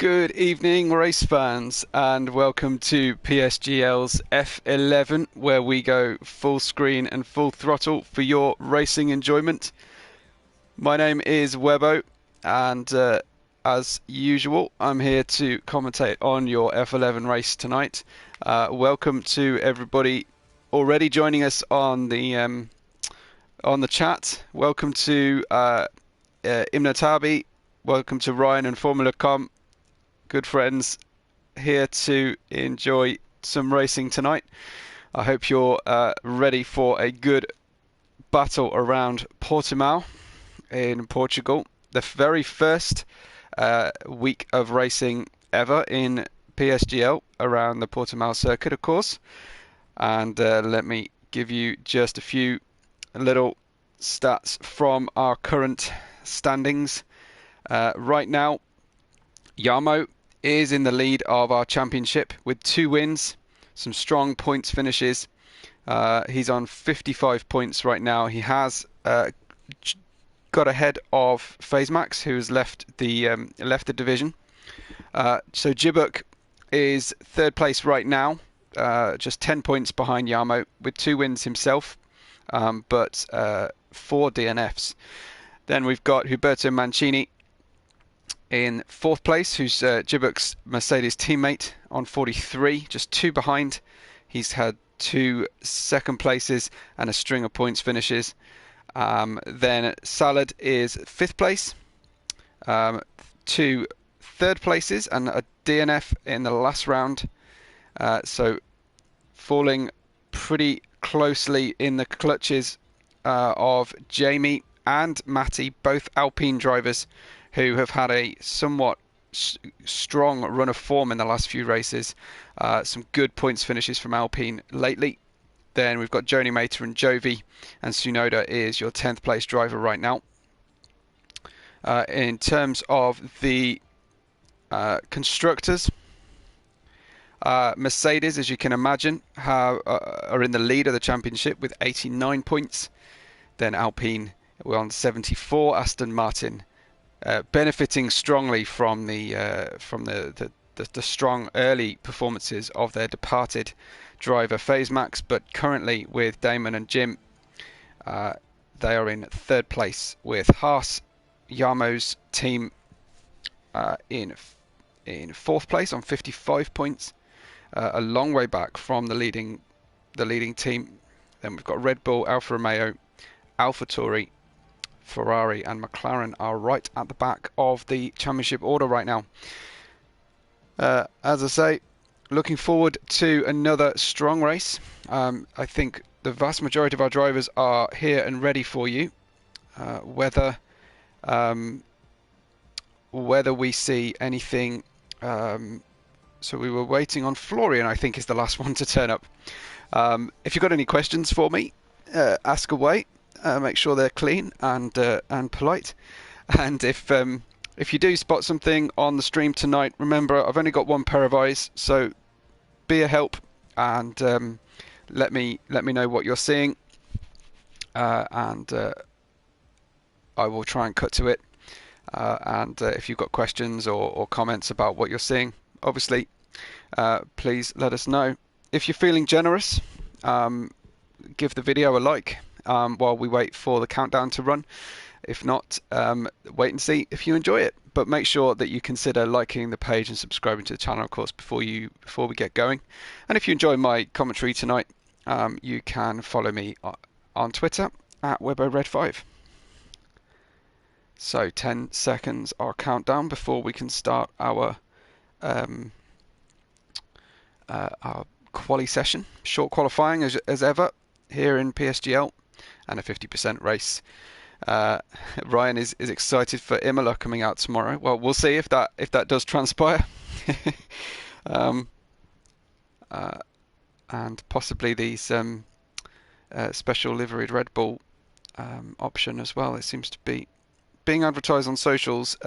Good evening, race fans, and welcome to PSGL's F11, where we go full screen and full throttle for your racing enjoyment. My name is Webbo, and as usual, I'm here to commentate on your F11 race tonight. Welcome to everybody already joining us on the chat. Welcome to Imnatabi. Welcome to Ryan and Formula.com. Good friends here to enjoy some racing tonight. I hope you're ready for a good battle around Portimao in Portugal. The very first week of racing ever in PSGL around the Portimao circuit, of course. And let me give you just a few little stats from our current standings. Right now, Jarmo is in the lead of our championship with 2 wins, some strong points finishes. He's on 55 points right now. He has got ahead of Phasemax, who has left the division. So Jibuk is 3rd place right now, just 10 points behind Jarmo with 2 wins himself, but 4 DNFs. Then we've got Huberto Mancini in 4th place, who's Jibuk's Mercedes teammate on 43, just 2 behind. He's had 2 second places and a string of points finishes. Then Salad is 5th place, 2 third places and a DNF in the last round. So falling pretty closely in the clutches of Jamie and Matty, both Alpine drivers, who have had a somewhat strong run of form in the last few races. Some good points finishes from Alpine lately. Then we've got Joni Mater and Jovi, and Tsunoda is your 10th place driver right now. In terms of the constructors, Mercedes, as you can imagine, are in the lead of the championship with 89 points. Then Alpine, we're on 74. Aston Martin benefiting strongly from the strong early performances of their departed driver Phasemax, but currently with Damon and Jim, they are in 3rd place with Haas, Jarmo's team, in 4th place on 55 points, a long way back from the leading team. Then we've got Red Bull, Alfa Romeo, AlphaTauri, Ferrari and McLaren are right at the back of the championship order right now. As I say, looking forward to another strong race. I think the vast majority of our drivers are here and ready for you. Whether we see anything, so we were waiting on Florian, I think is the last one to turn up. If you've got any questions for me, ask away. Make sure they're clean and polite. And if you do spot something on the stream tonight, remember I've only got 1 pair of eyes, so be a help and let me know what you're seeing, and I will try and cut to it. And if you've got questions or comments about what you're seeing, obviously, please let us know. If you're feeling generous, give the video a like while we wait for the countdown to run. If not, wait and see if you enjoy it. But make sure that you consider liking the page and subscribing to the channel, of course, before we get going. And if you enjoy my commentary tonight, you can follow me on Twitter at WebboRed5. So 10 seconds our countdown before we can start our quali session. Short qualifying as ever here in PSGL, and a 50% race. Ryan is excited for Imola coming out tomorrow. Well, we'll see if that does transpire. And possibly these special liveried Red Bull option as well. It seems to be being advertised on socials.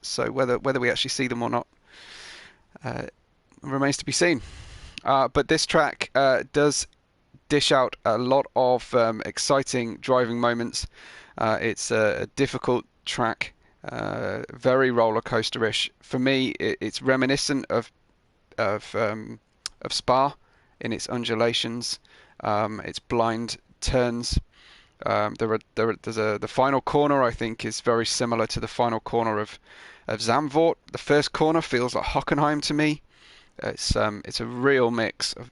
So whether we actually see them or not remains to be seen. But this track does dish out a lot of exciting driving moments. It's a difficult track very roller coaster-ish. For me, it's reminiscent of Spa in its undulations, its blind turns. The final corner, I think, is very similar to the final corner of Zandvoort. The first corner feels like Hockenheim to me. It's a real mix of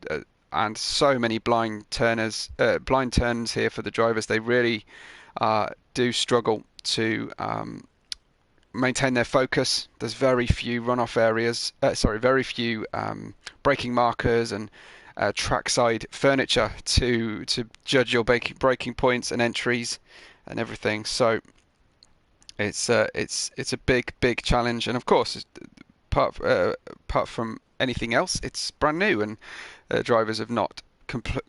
and so many blind turns here for the drivers. They really do struggle to maintain their focus. There's very few runoff areas, very few braking markers and trackside furniture to judge your braking points and entries and everything. So it's a big challenge, and of course, apart from anything else, it's brand new, and drivers have not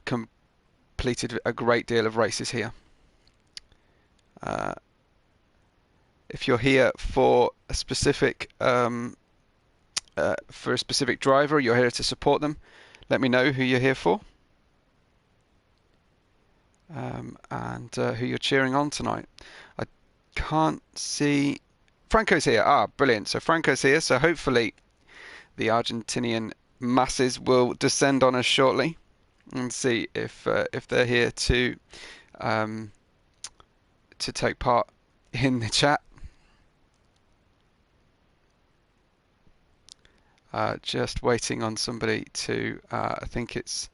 completed a great deal of races here. If you're here for a specific driver, you're here to support them, let me know who you're here for, and who you're cheering on tonight. I can't see. Franco's here. Ah, brilliant. So Franco's here. So hopefully the Argentinian masses will descend on us shortly, and see if they're here to take part in the chat. Just waiting on somebody to, I think it's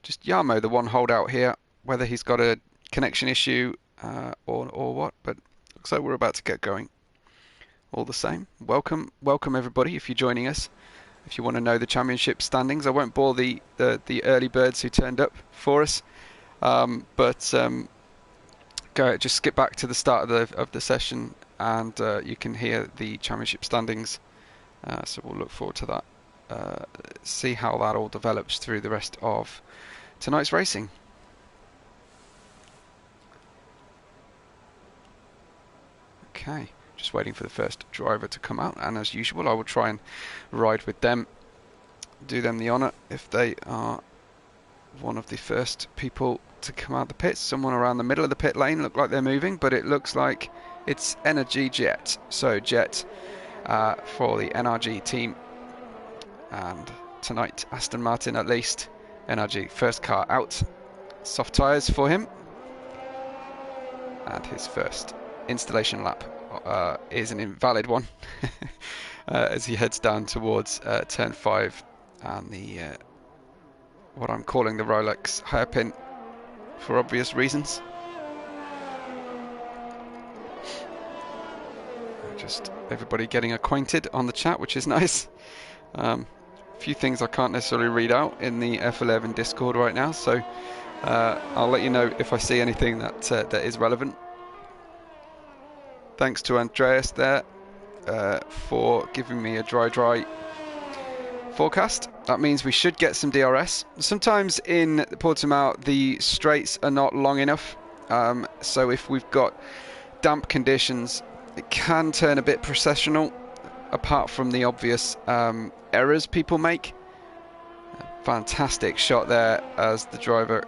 just Yamo, the one holdout here, whether he's got a connection issue or what, but looks like we're about to get going. All the same, welcome everybody if you're joining us. If you want to know the championship standings, I won't bore the early birds who turned up for us, but just skip back to the start of the session, and you can hear the championship standings. So we'll look forward to that. See how that all develops through the rest of tonight's racing. Okay, just waiting for the first driver to come out, and as usual I will try and ride with them, do them the honour if they are one of the first people to come out the pits. Someone around the middle of the pit lane look like they're moving, but it looks like it's Energy Jet. So Jet for the NRG team, and tonight Aston Martin at least. NRG first car out, soft tyres for him, and his first installation lap is an invalid one as he heads down towards turn 5 and the what I'm calling the Rolex hairpin for obvious reasons. Just everybody getting acquainted on the chat, which is nice. A few things I can't necessarily read out in the F11 Discord right now, so I'll let you know if I see anything that is relevant. Thanks to Andreas there for giving me a dry forecast. That means we should get some DRS. Sometimes in Portimao the straights are not long enough, so if we've got damp conditions it can turn a bit processional, apart from the obvious errors people make. Fantastic shot there as the driver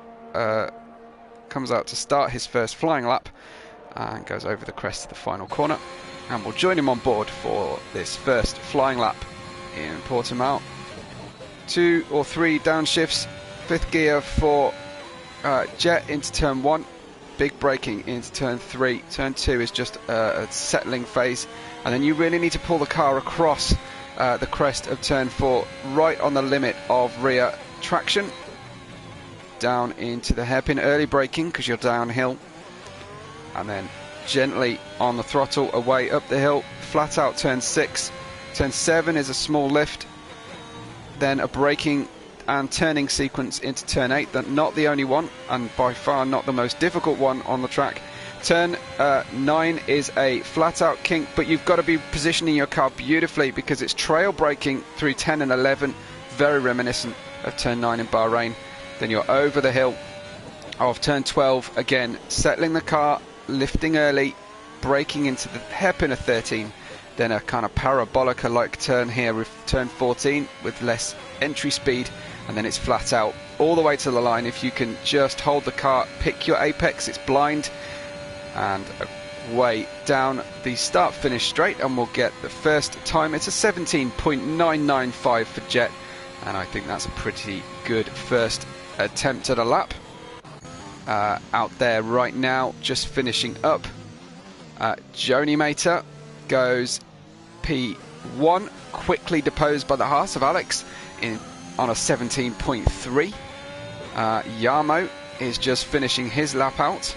comes out to start his first flying lap and goes over the crest of the final corner, and we'll join him on board for this first flying lap in Portimao. 2 or 3 downshifts, 5th gear for Jet into turn 1, big braking into turn 3. Turn 2 is just a settling phase, and then you really need to pull the car across the crest of turn 4, right on the limit of rear traction, down into the hairpin. Early braking because you're downhill, and then gently on the throttle away up the hill, flat out turn 6. Turn 7 is a small lift, then a braking and turning sequence into turn 8, not the only one, and by far not the most difficult one on the track. Turn 9 is a flat out kink, but you've got to be positioning your car beautifully because it's trail braking through 10 and 11, very reminiscent of turn 9 in Bahrain. Then you're over the hill of turn 12, again settling the car, lifting early, braking into the hairpin of 13, then a kind of parabolica like turn here with turn 14 with less entry speed, and then it's flat out all the way to the line. If you can just hold the car, pick your apex, it's blind, and way down the start-finish straight, and we'll get the first time. It's a 17.995 for Jet, and I think that's a pretty good first attempt at a lap. Out there right now, just finishing up. Joni Mater goes P1, quickly deposed by the Haas of Alex on a 17.3. Yarmo is just finishing his lap out.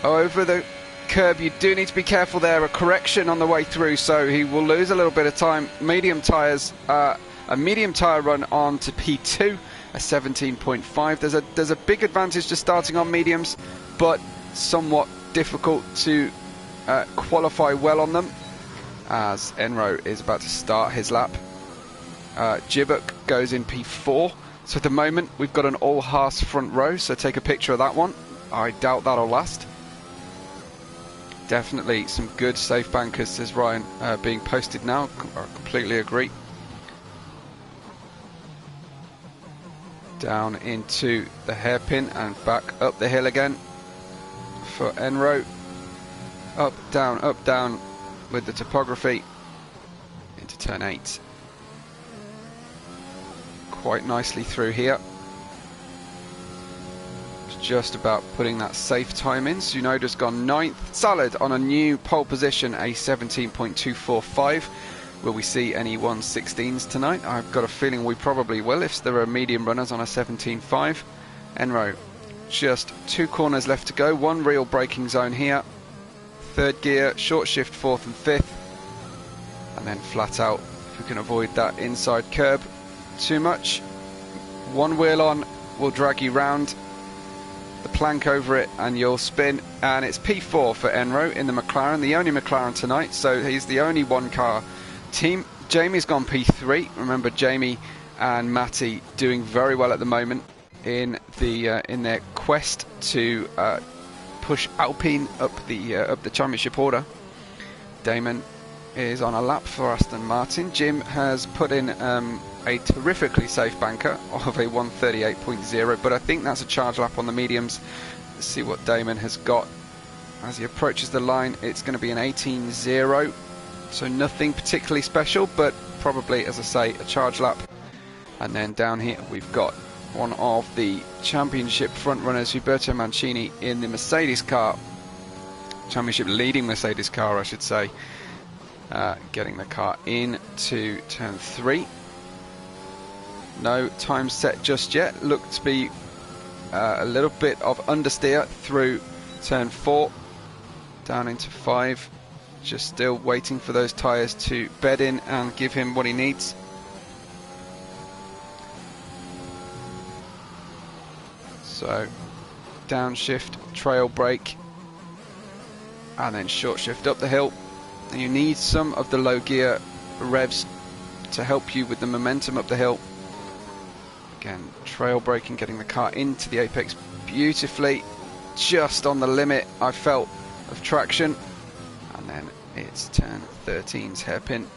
Over the curb, you do need to be careful there. A correction on the way through, so he will lose a little bit of time. Medium tyres, a medium tyre run on to P2, a 17.5. There's a big advantage to starting on mediums, but somewhat difficult to qualify well on them, as Enro is about to start his lap. Gibbuk goes in P4. So at the moment we've got an all Haas front row, so take a picture of that one. I doubt that'll last. Definitely some good safe bankers, says Ryan, being posted now. I completely agree. Down into the hairpin and back up the hill again for Enro. Up, down with the topography into turn 8. Quite nicely through here. Just about putting that safe time in. Tsunoda's gone 9th. Salad on a new pole position, a 17.245. Will we see any 116s tonight? I've got a feeling we probably will if there are medium runners on a 17.5. Enro, just 2 corners left to go. 1 real braking zone here. 3rd gear, short shift 4th and 5th. And then flat out if we can avoid that inside curb too much. 1 wheel on will drag you round, the plank over it, and you'll spin. And it's P4 for Enro in the McLaren, the only McLaren tonight, so he's the only 1-car team. Jamie's gone P3. Remember, Jamie and Matty doing very well at the moment in their quest to push Alpine up the championship order. Damon is on a lap for Aston Martin. Jim has put in a terrifically safe banker of a 138.0, but I think that's a charge lap on the mediums. Let's see what Damon has got. As he approaches the line, it's going to be an 18.0, so nothing particularly special, but probably, as I say, a charge lap. And then down here we've got one of the championship front runners, Huberto Mancini, in the Mercedes car, championship leading Mercedes car I should say, getting the car into turn 3. No time set just yet. Looked to be a little bit of understeer through turn 4, down into 5. Just still waiting for those tyres to bed in and give him what he needs. So downshift, trail brake, and then short shift up the hill. And you need some of the low gear revs to help you with the momentum up the hill. Again, trail braking, getting the car into the apex beautifully. Just on the limit, I felt, of traction. And then it's turn 13's hairpin.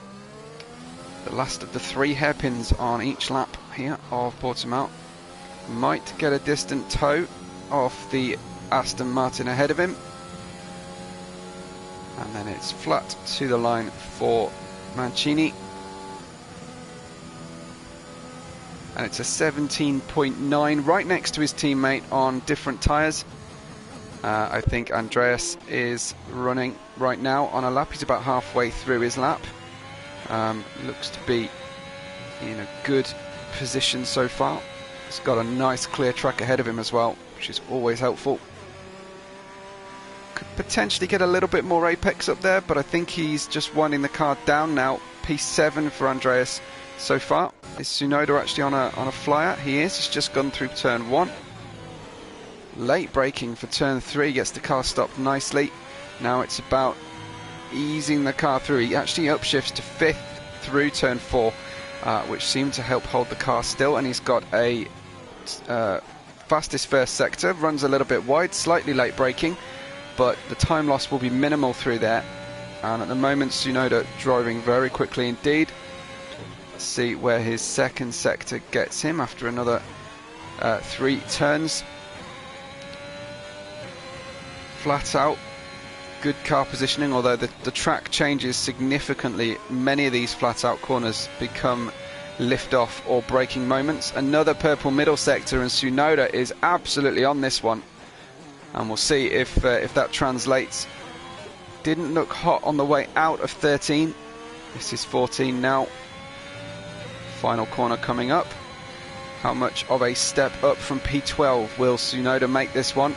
The last of the 3 hairpins on each lap here of Portimao. Might get a distant toe off the Aston Martin ahead of him. And then it's flat to the line for Mancini. And it's a 17.9, right next to his teammate on different tyres. I think Andreas is running right now on a lap. He's about halfway through his lap. Looks to be in a good position so far. He's got a nice clear track ahead of him as well, which is always helpful. Could potentially get a little bit more apex up there, but I think he's just winding the car down now. P7 for Andreas so far. Is Tsunoda actually on a flyer? He is. He's just gone through turn 1. Late braking for turn 3, gets the car stopped nicely. Now it's about easing the car through. He actually upshifts to 5th through turn 4, which seemed to help hold the car still. And he's got a fastest first sector, runs a little bit wide, slightly late braking, but the time loss will be minimal through there. And at the moment, Tsunoda driving very quickly indeed. Let's see where his second sector gets him after another 3 turns. Flat out good car positioning, although the track changes significantly. Many of these flat out corners become lift off or braking moments. Another purple middle sector, and Tsunoda is absolutely on this one, and we'll see if that translates. Didn't look hot on the way out of 13. This is 14 now. Final corner coming up. How much of a step up from P12 will Tsunoda make this one?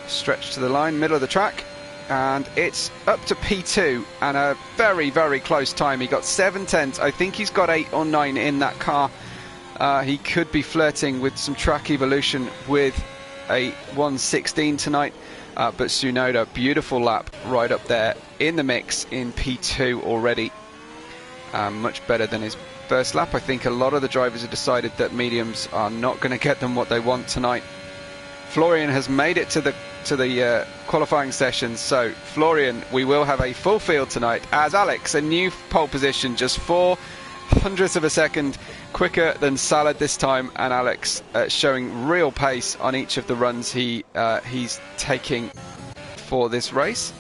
Stretch to the line, middle of the track, and it's up to P2, and a very, very close time. He got 7/10. I think he's got 8 or 9 in that car. He could be flirting with some track evolution with a 1:16 tonight, but Tsunoda, beautiful lap right up there in the mix in P2 already. Much better than his first lap. I think a lot of the drivers have decided that mediums are not going to get them what they want tonight. Florian has made it to the qualifying session, so Florian, we will have a full field tonight, as Alex, a new pole position, just 0.04 of a second quicker than Salad this time, and Alex showing real pace on each of the runs he's taking for this race,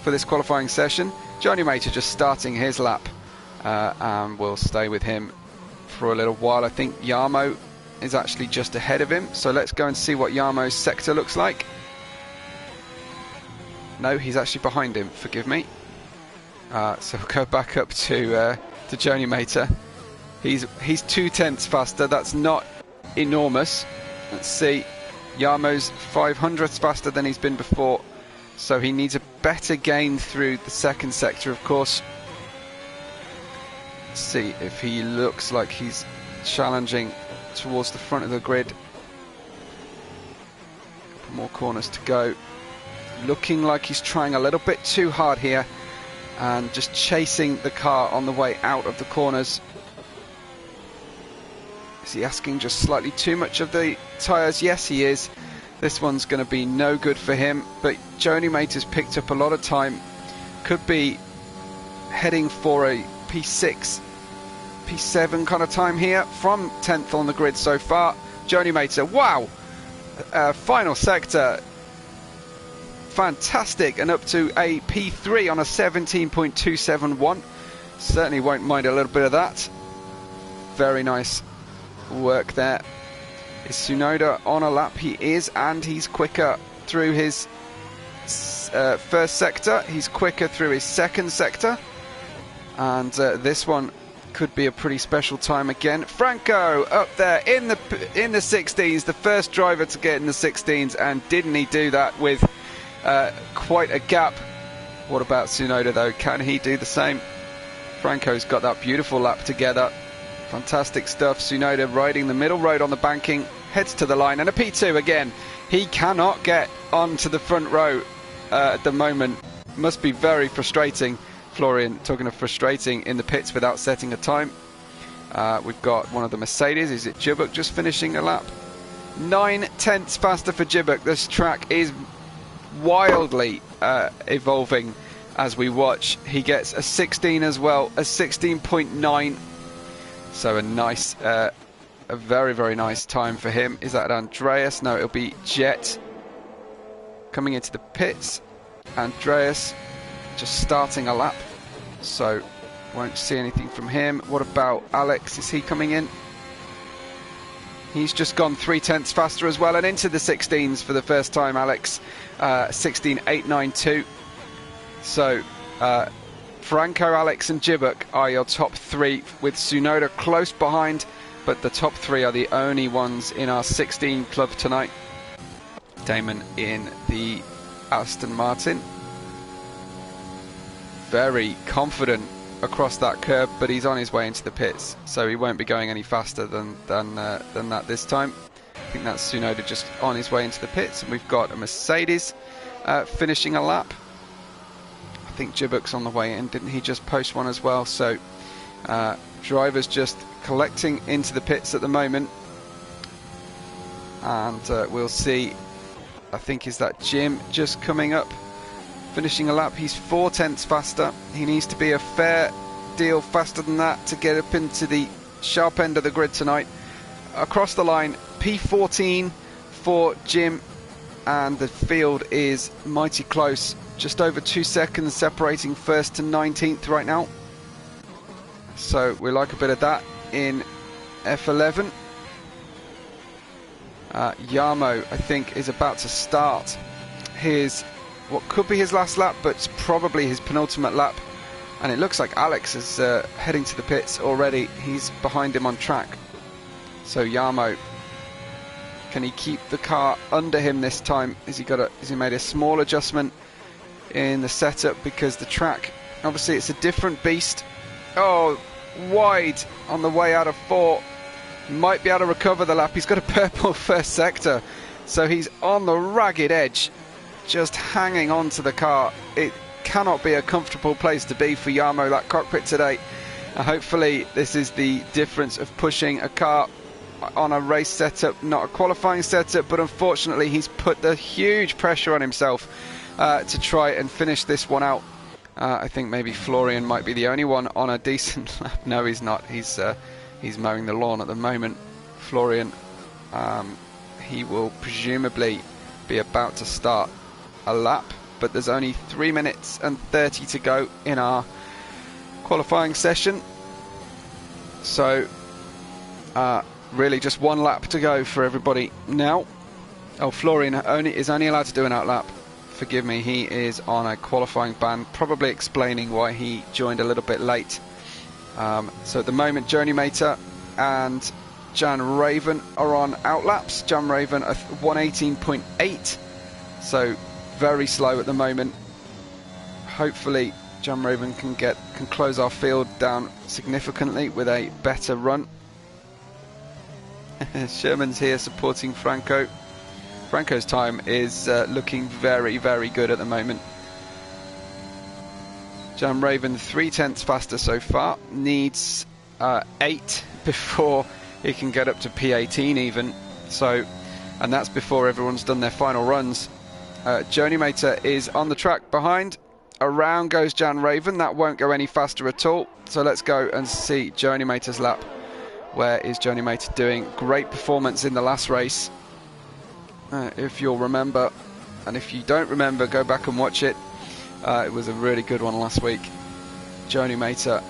for this qualifying session. Johnny Mater just starting his lap, and we'll stay with him for a little while. I think Yarmo is actually just ahead of him, so let's go and see what Yarmo's sector looks like. No, he's actually behind him, forgive me. So we'll go back up to Johnny Mater. He's 0.2 faster. That's not enormous. Let's see, Yarmo's 0.05 faster than he's been before, so he needs a better gain through the second sector, of course. Let's see if he looks like he's challenging towards the front of the grid. Couple more corners to go. Looking like he's trying a little bit too hard here and just chasing the car on the way out of the corners. Is he asking just slightly too much of the tyres? Yes, he is. This one's going to be no good for him, but Johnny Mater's picked up a lot of time. Could be heading for a P6, P7 kind of time here from 10th on the grid so far. Johnny Mater, wow! Final sector, fantastic, and up to a P3 on a 17.271. Certainly won't mind a little bit of that. Very nice work there. Is Tsunoda on a lap? He is, and he's quicker through his first sector. He's quicker through his second sector, and this one could be a pretty special time again. Franco up there in the 16s, the first driver to get in the 16s, and didn't he do that with quite a gap? What about Tsunoda though? Can he do the same? Franco's got that beautiful lap together. Fantastic stuff. Tsunoda riding the middle road on the banking, heads to the line, and a P2 again. He cannot get onto the front row at the moment. Must be very frustrating. Florian talking of frustrating in the pits without setting a time. We've got one of the Mercedes. Is it Jibuk just finishing a lap? 9/10 faster for Jibuk. This track is wildly evolving as we watch. He gets a 16 as well, a 16.9. So a nice, a very, very nice time for him. Is that Andreas? No, it'll be Jet coming into the pits. Andreas just starting a lap, so won't see anything from him. What about Alex? Is he coming in? He's just gone 0.3 faster as well, and into the 16s for the first time, Alex. 16.892. So Franco, Alex and Jibuk are your top three, with Tsunoda close behind, but the top three are the only ones in our 16 club tonight. Damon in the Aston Martin, very confident across that curb, but he's on his way into the pits, so he won't be going any faster than that this time. I think that's Tsunoda just on his way into the pits, and we've got a Mercedes finishing a lap. I think Jibuk's on the way in. Didn't he just post one as well? So drivers just collecting into the pits at the moment, and we'll see. I think is that Jim just coming up, finishing a lap. He's 0.4 faster. He needs to be a fair deal faster than that to get up into the sharp end of the grid tonight. Across the line, P14 for Jim, and the field is mighty close. Just over 2 seconds separating first to 19th right now. So we like a bit of that in F11. Jarmo, I think, is about to start his, what could be his last lap, but it's probably his penultimate lap. And it looks like Alex is heading to the pits already. He's behind him on track. So Jarmo, can he keep the car under him this time? Has he made a small adjustment in the setup, because the track, obviously it's a different beast. Oh, wide on the way out of 4. Might be able to recover the lap. He's got a purple first sector, so he's on the ragged edge, just hanging on to the car. It cannot be a comfortable place to be for Jarmo, that cockpit today. Hopefully this is the difference of pushing a car on a race setup, not a qualifying setup, but unfortunately he's put the huge pressure on himself to try and finish this one out. I think maybe Florian might be the only one on a decent lap. No, he's not. He's mowing the lawn at the moment. Florian, he will presumably be about to start a lap, but there's only 3 minutes and 30 to go in our qualifying session. So really just 1 lap to go for everybody now. Oh, Florian is only allowed to do an out lap. Forgive me, he is on a qualifying ban, probably explaining why he joined a little bit late. So at the moment, Joni Mater and Jan Raven are on outlaps. Jan Raven at 118.8, so very slow at the moment. Hopefully Jan Raven can close our field down significantly with a better run. Sherman's here supporting Franco. Franco's time is looking very, very good at the moment. Jan Raven 0.3 faster so far, needs 8 before he can get up to P18 even. So, and that's before everyone's done their final runs. Joni Mater is on the track behind. Around goes Jan Raven. That won't go any faster at all. So let's go and see Joni Mater's lap. Where is Joni Mater doing? Great performance in the last race. If you'll remember, and if you don't remember, go back and watch it. It was a really good one last week. Joni Mater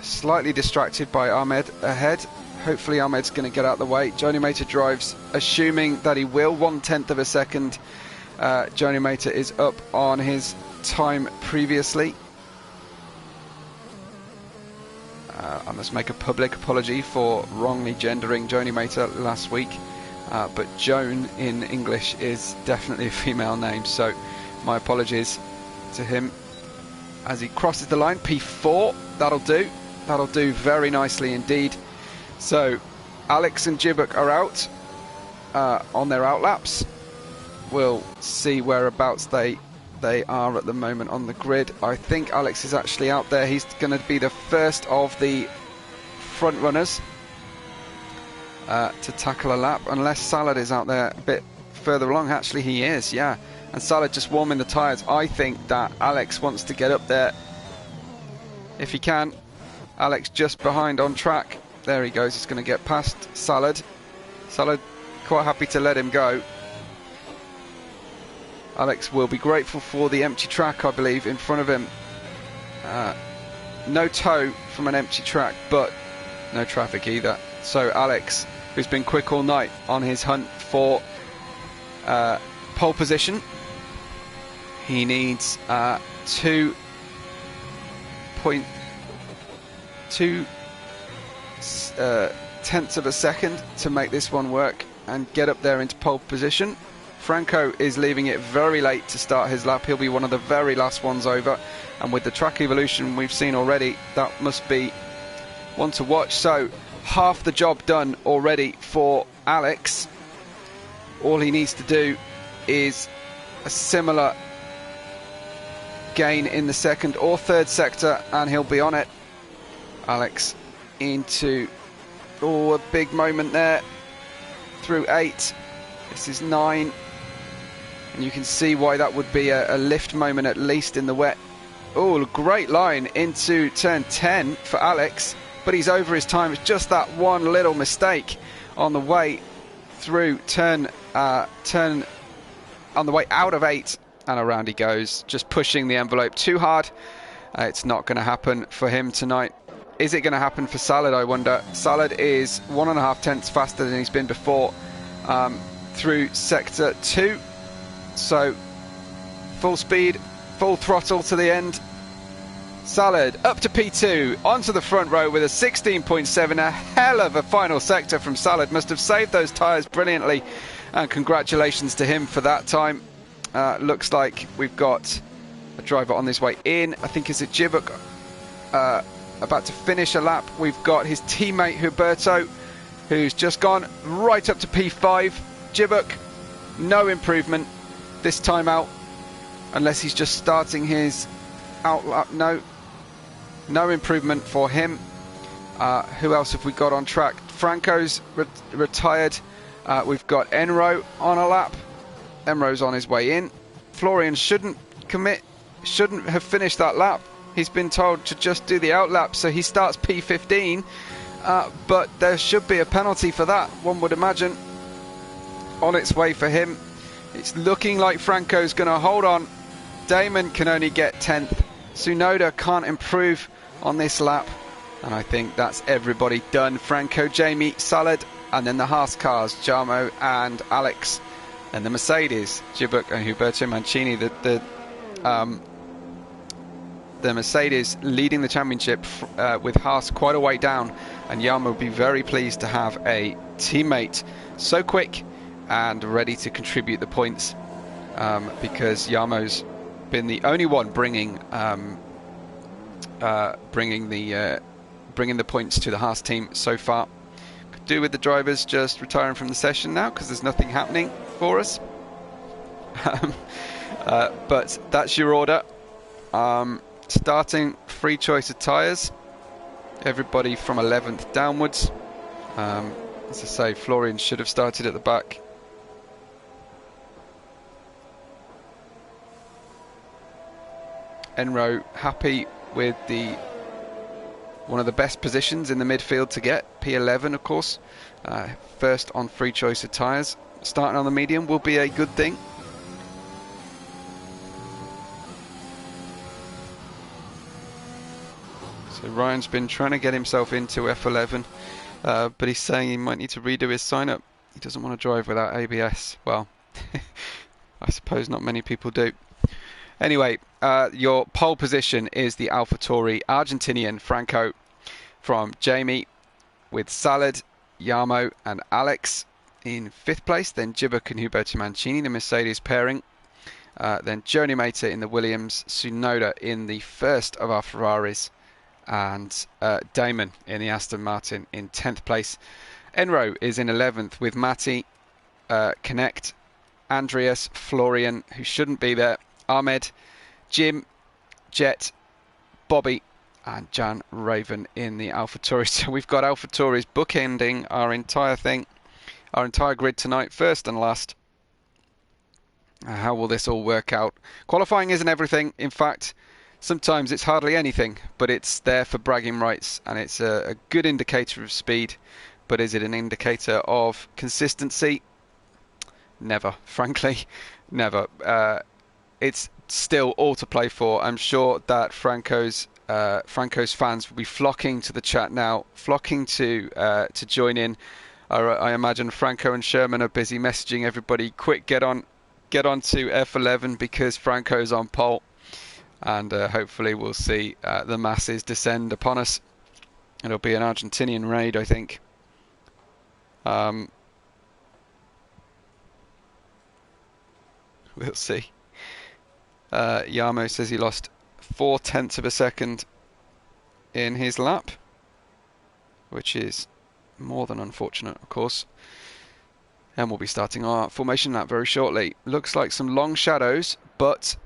slightly distracted by Ahmed ahead. Hopefully Ahmed's going to get out of the way. Joni Mater drives, assuming that he will, 1/10 of a second. Joni Mater is up on his time previously. I must make a public apology for wrongly gendering Joni Mater last week, but Joan in English is definitely a female name, so my apologies to him. As he crosses the line, P4, that'll do very nicely indeed. So Alex and Jibuk are out on their outlaps. We'll see whereabouts they are at the moment on the grid. I think Alex is actually out there. He's going to be the first of the front runners to tackle a lap, unless Salad is out there a bit further along. Actually he is, yeah, and Salad just warming the tyres. I think that Alex wants to get up there if he can. Alex just behind on track. There he goes. He's going to get past Salad. Salad quite happy to let him go. Alex will be grateful for the empty track, I believe, in front of him. No tow from an empty track, but no traffic either. So Alex, who's been quick all night on his hunt for pole position, he needs 2.2 tenths of a second to make this one work and get up there into pole position. Franco is leaving it very late to start his lap. He'll be one of the very last ones over, and with the track evolution we've seen already, that must be one to watch. So half the job done already for Alex. All he needs to do is a similar gain in the second or third sector and he'll be on it. Alex into, oh, a big moment there through 8. This is 9, and you can see why that would be a lift moment, at least in the wet. Oh, great line into turn 10 for Alex, but he's over his time. It's just that one little mistake on the way through turn on the way out of 8, and around he goes, just pushing the envelope too hard. It's not going to happen for him tonight. Is it going to happen for Salad, I wonder? Salad is 1.5 tenths faster than he's been before through sector 2. So full speed, full throttle to the end. Salad up to P2, onto the front row with a 16.7. A hell of a final sector from Salad. Must have saved those tyres brilliantly, and congratulations to him for that time. Looks like we've got a driver on his way in. I think it's a Jibuk about to finish a lap. We've got his teammate Huberto, who's just gone right up to P5. Jibuk, no improvement this time out, unless he's just starting his out lap. No improvement for him. Who else have we got on track? Franco's retired. We've got Enro on a lap. Enro's on his way in. Florian shouldn't have finished that lap. He's been told to just do the out lap, so he starts P15. But there should be a penalty for that, one would imagine, on its way for him. It's looking like Franco's going to hold on. Damon can only get 10th. Tsunoda can't improve on this lap, and I think that's everybody done. Franco, Jamie, Salad, and then the Haas cars, Jarmo and Alex, and the Mercedes, Jibuk and Huberto Mancini. The Mercedes leading the championship with Haas quite a way down, and Jarmo will be very pleased to have a teammate so quick and ready to contribute the points, because Jarmo's been the only one bringing the points to the Haas team so far. Could do with the drivers just retiring from the session now, because there's nothing happening for us. But that's your order. Starting free choice of tyres. Everybody from 11th downwards. As I say, Florian should have started at the back. Enro happy with one of the best positions in the midfield to get, P11 of course. First on free choice of tyres. Starting on the medium will be a good thing. So Ryan's been trying to get himself into F11, but he's saying he might need to redo his sign up. He doesn't want to drive without ABS. Well, I suppose not many people do. Anyway, your pole position is the AlphaTauri Argentinian Franco, from Jamie, with Salad, Jarmo and Alex in 5th place. Then Jibuk and Huberto Mancini, the Mercedes pairing. Then Joni Mater in the Williams, Tsunoda in the first of our Ferraris, and Damon in the Aston Martin in 10th place. Enro is in 11th with Matti, Connect, Andreas, Florian, who shouldn't be there, Ahmed, Jim, Jet, Bobby and Jan Raven in the AlphaTauri. So we've got AlphaTauris bookending our entire thing, our entire grid tonight, first and last. How will this all work out? Qualifying isn't everything. In fact, sometimes it's hardly anything, but it's there for bragging rights, and it's a good indicator of speed. But is it an indicator of consistency? Never, frankly, never. It's still all to play for. I'm sure that Franco's fans will be flocking to the chat now, flocking to join in. I imagine Franco and Sherman are busy messaging everybody, quick, get on to F11 because Franco's on pole, and hopefully we'll see the masses descend upon us. It'll be an Argentinian raid, I think. We'll see. Jarmo says he lost 0.4 of a second in his lap, which is more than unfortunate, of course. And we'll be starting our formation lap very shortly. Looks like some long shadows, but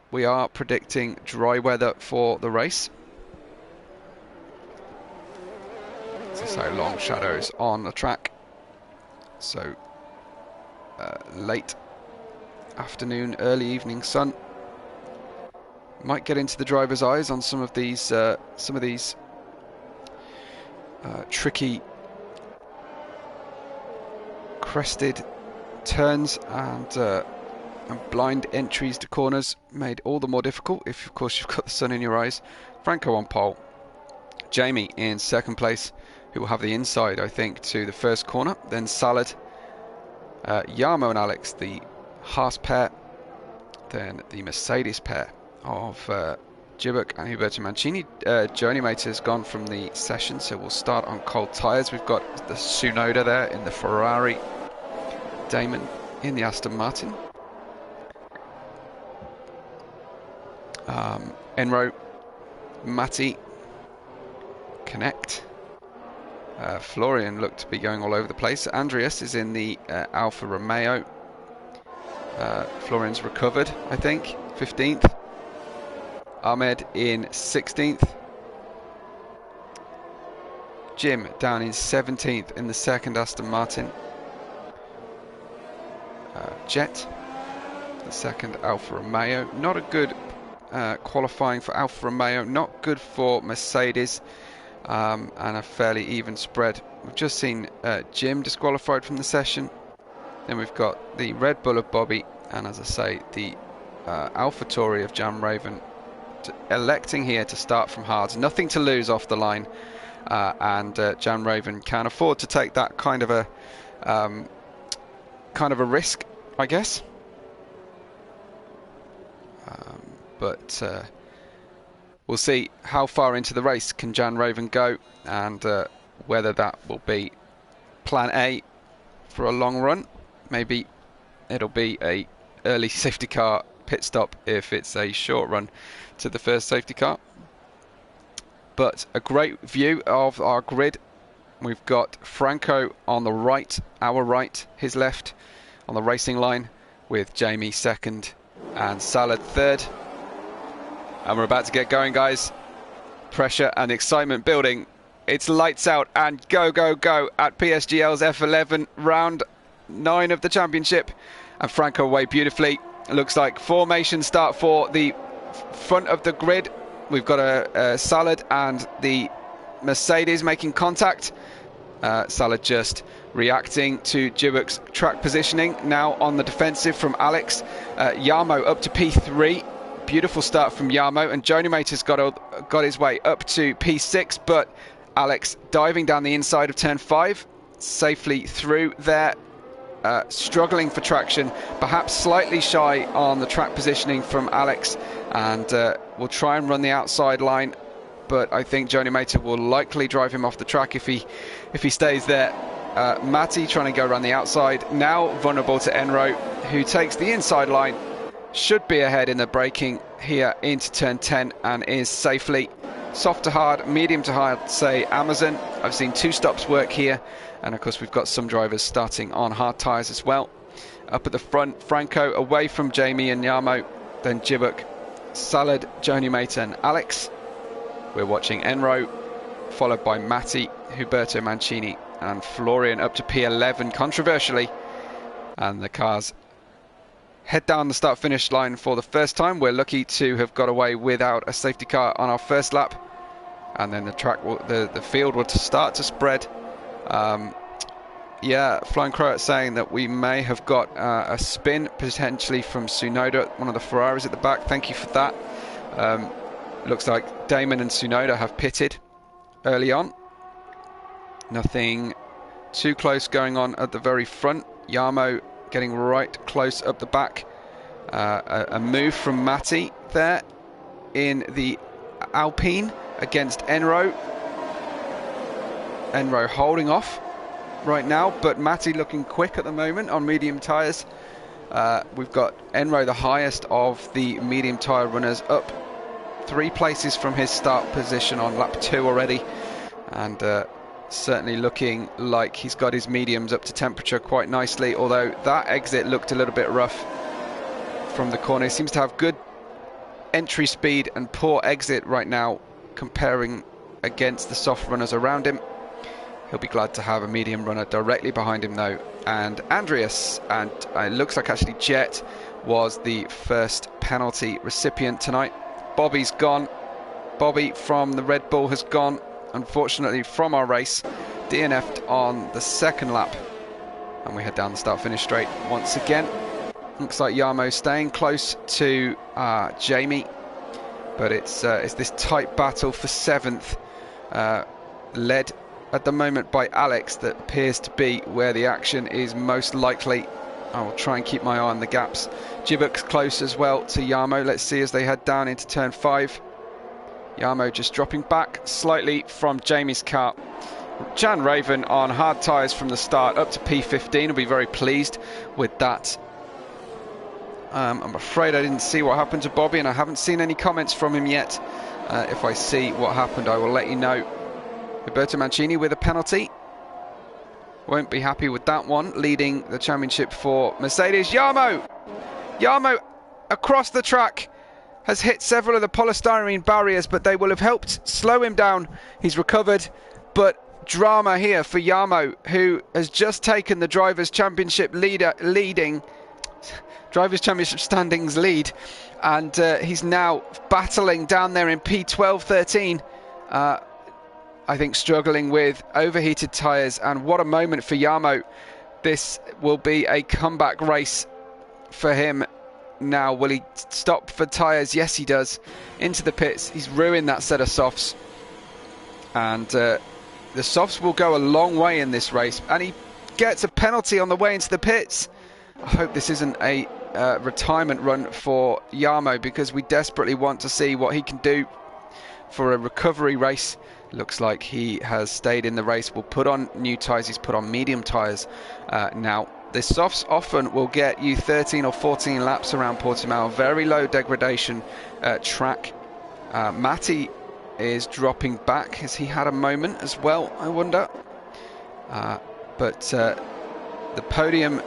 we are predicting dry weather for the race. So long shadows on the track. So late afternoon, early evening sun. Might get into the driver's eyes on some of these tricky crested turns and blind entries to corners made all the more difficult if, of course, you've got the sun in your eyes. Franco on pole. Jamie in second place, who will have the inside, I think, to the first corner. Then Salad, Yarmo and Alex, the Haas pair. Then the Mercedes pair of Jibuk and Huberto Mancini. Journey Mate has gone from the session, so we'll start on cold tyres. We've got the Tsunoda there in the Ferrari. Damon in the Aston Martin. Enro, Matti, Connect. Florian looked to be going all over the place. Andreas is in the Alfa Romeo. Florian's recovered, I think, 15th. Ahmed in 16th. Jim down in 17th in the second Aston Martin. Jet, the second Alfa Romeo. Not a good qualifying for Alfa Romeo, not good for Mercedes, and a fairly even spread. We've just seen Jim disqualified from the session. Then we've got the Red Bull of Bobby, and as I say, the AlphaTauri of Jan Raven, electing here to start from hards. Nothing to lose off the line, and Jan Raven can afford to take that kind of a risk, I guess. But we'll see how far into the race can Jan Raven go, and whether that will be plan A for a long run. Maybe it'll be a early safety car pit stop if it's a short run to the first safety car. But a great view of our grid. We've got Franco on the right, our right, his left on the racing line, with Jamie second and Salad third. And we're about to get going, guys. Pressure and excitement building. It's lights out and go, go, go at PSGL's F11, round 9 of the championship. And Franco away beautifully. It looks like formation start for the front of the grid. We've got a Salad and the Mercedes making contact. Salad just reacting to Jibuk's track positioning. Now on the defensive from Alex. Yarmo up to P3. Beautiful start from Yarmo, and Joni Mate has got his way up to P6, but Alex diving down the inside of turn 5, safely through there, struggling for traction, perhaps slightly shy on the track positioning from Alex, and will try and run the outside line, but I think Joni Mate will likely drive him off the track if he stays there. Matti trying to go around the outside, now vulnerable to Enro, who takes the inside line. Should be ahead in the braking here into turn 10 and is safely. Soft to hard, medium to hard, say Amazon. I've seen 2 stops work here, and of course we've got some drivers starting on hard tyres as well. Up at the front, Franco away from Jamie and Yarmo, then Jibuk, Salad, Joni Mate and Alex. We're watching Enro, followed by Matti, Huberto Mancini and Florian up to P11 controversially, and the cars head down the start-finish line for the first time. We're lucky to have got away without a safety car on our first lap, and then the track, the field will start to spread. Yeah, Flying Croat saying that we may have got a spin potentially from Tsunoda, one of the Ferraris at the back. Thank you for that. Looks like Damon and Tsunoda have pitted early on. Nothing too close going on at the very front. Yarmo getting right close up the back. A move from Matti there in the Alpine against Enro. Enro holding off right now, but Matti looking quick at the moment on medium tyres. We've got Enro, the highest of the medium tyre runners, up 3 places from his start position on lap 2 already, and certainly looking like he's got his mediums up to temperature quite nicely, although that exit looked a little bit rough from the corner. He seems to have good entry speed and poor exit right now, comparing against the soft runners around him. He'll be glad to have a medium runner directly behind him though. And Andreas, and it looks like actually Jet was the first penalty recipient tonight. Bobby's gone. Bobby from the Red Bull has gone, unfortunately, from our race. DNF'd on the second lap. And we head down the start-finish straight once again. Looks like Jarmo staying close to Jamie, but it's this tight battle for 7th, led at the moment by Alex, that appears to be where the action is most likely. I will try and keep my eye on the gaps. Djibuk's close as well to Jarmo. Let's see as they head down into turn 5. Jarmo just dropping back slightly from Jamie's car. Jan Raven on hard tyres from the start up to P15. Will be very pleased with that. I'm afraid I didn't see what happened to Bobby, and I haven't seen any comments from him yet. If I see what happened, I will let you know. Roberto Mancini with a penalty. Won't be happy with that one, leading the championship for Mercedes. Jarmo across the track has hit several of the polystyrene barriers, but they will have helped slow him down. He's recovered, but drama here for Jarmo, who has just taken the Drivers' Championship Drivers' Championship standings lead, and he's now battling down there in P12-13. I think struggling with overheated tyres, and what a moment for Jarmo. This will be a comeback race for him now. Will he stop for tyres? Yes, he does. Into the pits. He's ruined that set of softs, and the softs will go a long way in this race, and he gets a penalty on the way into the pits. I hope this isn't a retirement run for Jarmo, because we desperately want to see what he can do for a recovery race. Looks like he has stayed in the race. Will put on new tyres. He's put on medium tyres now. The softs often will get you 13 or 14 laps around Portimao. Very low degradation track. Matty is dropping back. Has he had a moment as well, I wonder? But the podium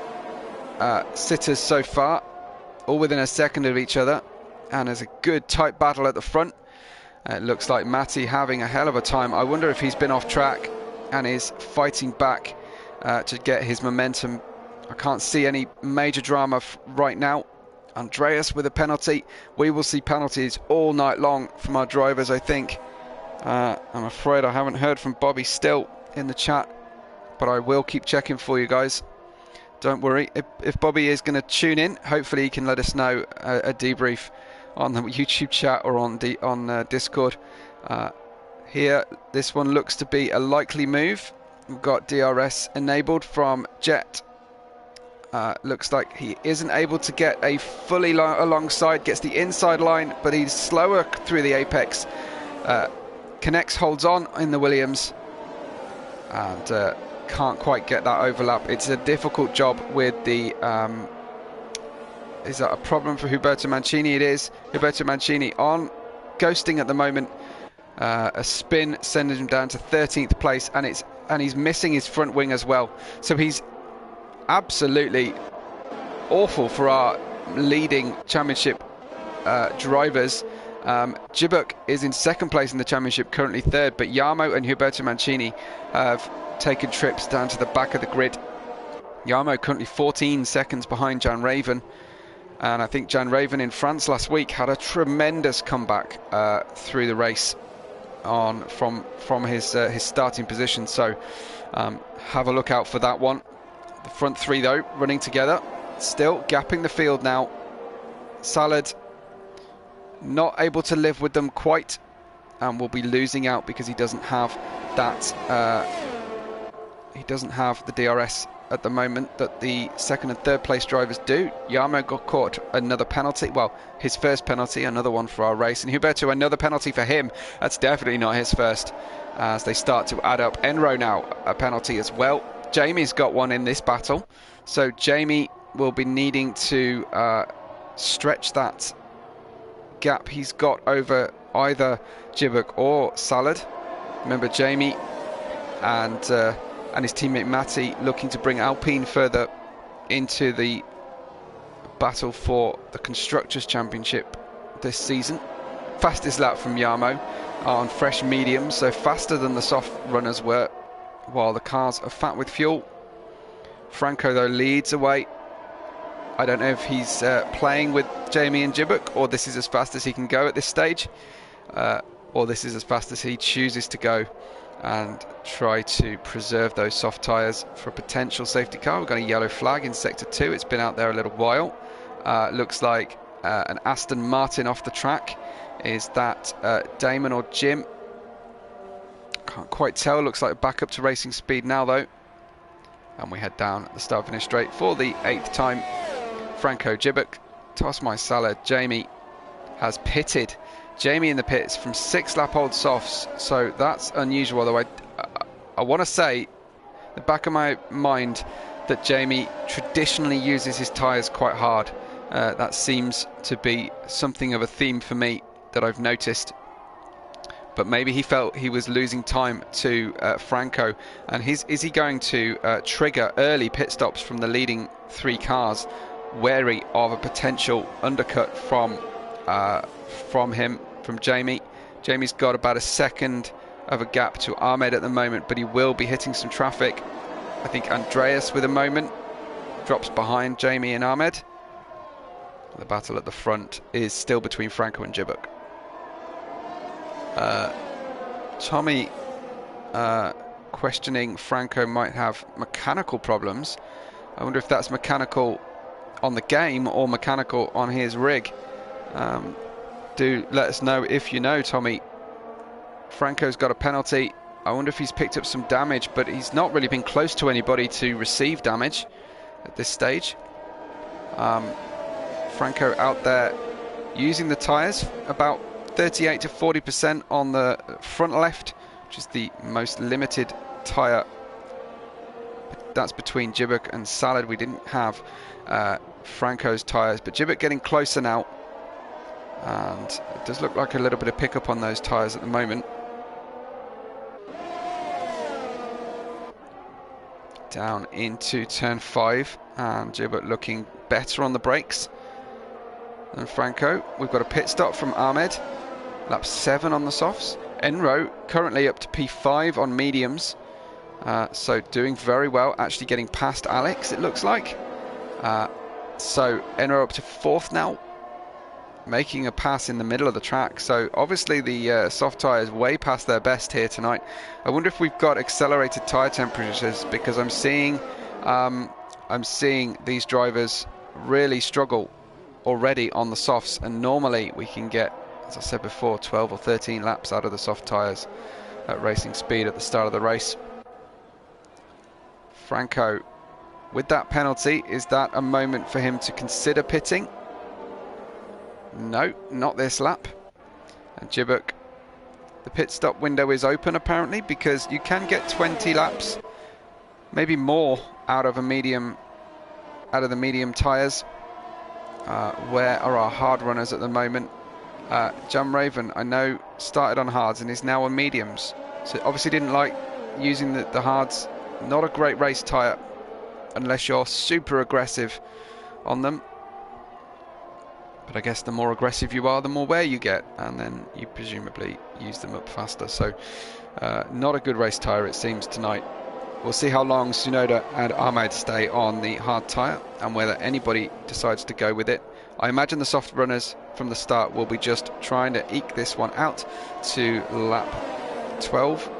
sitters so far, all within a second of each other, and there's a good tight battle at the front. It looks like Matty having a hell of a time. I wonder if he's been off track and is fighting back to get his momentum. I can't see any major drama right now. Andreas with a penalty. We will see penalties all night long from our drivers, I think. I'm afraid I haven't heard from Bobby still in the chat, but I will keep checking for you guys. Don't worry. If Bobby is going to tune in, hopefully he can let us know a debrief on the YouTube chat or on Discord. Here, this one looks to be a likely move. We've got DRS enabled from Jet. Looks like he isn't able to get a fully alongside, gets the inside line, but he's slower through the apex. Connects, holds on in the Williams, and can't quite get that overlap. It's a difficult job with the is that a problem for Roberto Mancini? It is. Roberto Mancini on ghosting at the moment. A spin sending him down to 13th place, and he's missing his front wing as well. So he's absolutely awful for our leading championship drivers. Djibuk is in 2nd place in the championship, currently 3rd, but Jarmo and Roberto Mancini have taken trips down to the back of the grid. Jarmo currently 14 seconds behind Jan Raven. And I think Jan Raven in France last week had a tremendous comeback through the race from his starting position. So have a look out for that one. The front three, though, running together. Still gapping the field now. Salad not able to live with them quite, and will be losing out because he doesn't have that. He doesn't have the DRS at the moment that the 2nd and 3rd place drivers do. Jarmo got caught another penalty. Well, his first penalty, another one for our race. And Roberto, another penalty for him. That's definitely not his first, as they start to add up. Enro now, a penalty as well. Jamie's got one in this battle. So Jamie will be needing to stretch that gap he's got over either Djibuk or Salad. Remember, Jamie and his teammate Matty looking to bring Alpine further into the battle for the Constructors' Championship this season. Fastest lap from Jarmo on fresh mediums, so faster than the soft runners were, while the cars are fat with fuel. Franco, though, leads away. I don't know if he's playing with Jamie and Djibuk, or this is as fast as he can go at this stage, or this is as fast as he chooses to go. and try to preserve those soft tyres for a potential safety car. We've got a yellow flag in sector 2. It's been out there a little while. Looks like an Aston Martin off the track. Is that Damon or Jim? Can't quite tell. Looks like a back up to racing speed now though. And we head down at the start finish straight for the 8th time. Franco Djibouk, Toss My Salad, Jamie has pitted. Jamie in the pits from 6 lap old softs, so that's unusual. Although I want to say, the back of my mind, that Jamie traditionally uses his tyres quite hard. That seems to be something of a theme for me that I've noticed. But maybe he felt he was losing time to Franco, and is he going to trigger early pit stops from the leading 3 cars, wary of a potential undercut from Jamie. Jamie's got about a second of a gap to Ahmed at the moment, but he will be hitting some traffic. I think Andreas, with a moment, drops behind Jamie and Ahmed. The battle at the front is still between Franco and Djibouk. Tommy questioning Franco might have mechanical problems. I wonder if that's mechanical on the game or mechanical on his rig. Do let us know if you know, Tommy. Franco's got a penalty. I wonder if he's picked up some damage, but he's not really been close to anybody to receive damage at this stage. Franco out there using the tyres, about 38 to 40% on the front left, which is the most limited tyre. That's between Djibouk and Salad. We didn't have Franco's tyres, but Djibouk getting closer now, and it does look like a little bit of pickup on those tyres at the moment. Down into turn 5, and Djibouk looking better on the brakes than Franco. We've got a pit stop from Ahmed, lap 7 on the softs. Enro currently up to P5 on mediums, so doing very well, actually getting past Alex, it looks like. So Enro up to 4th now, making a pass in the middle of the track. So obviously the soft tyres way past their best here tonight. I wonder if we've got accelerated tyre temperatures, because I'm seeing these drivers really struggle already on the softs, and normally we can get, as I said before, 12 or 13 laps out of the soft tyres at racing speed at the start of the race. Franco with that penalty, is that a moment for him to consider pitting? No, not this lap. And Djibouk, the pit stop window is open apparently, because you can get 20 laps, maybe more, out of the medium tyres. Where are our hard runners at the moment? Jam Raven, I know, started on hards and is now on mediums, so obviously didn't like using the hards. Not a great race tyre unless you're super aggressive on them, but I guess the more aggressive you are, the more wear you get, and then you presumably use them up faster. So not a good race tyre it seems tonight. We'll see how long Tsunoda and Ahmed stay on the hard tyre, and whether anybody decides to go with it. I imagine the soft runners from the start will be just trying to eke this one out to lap 12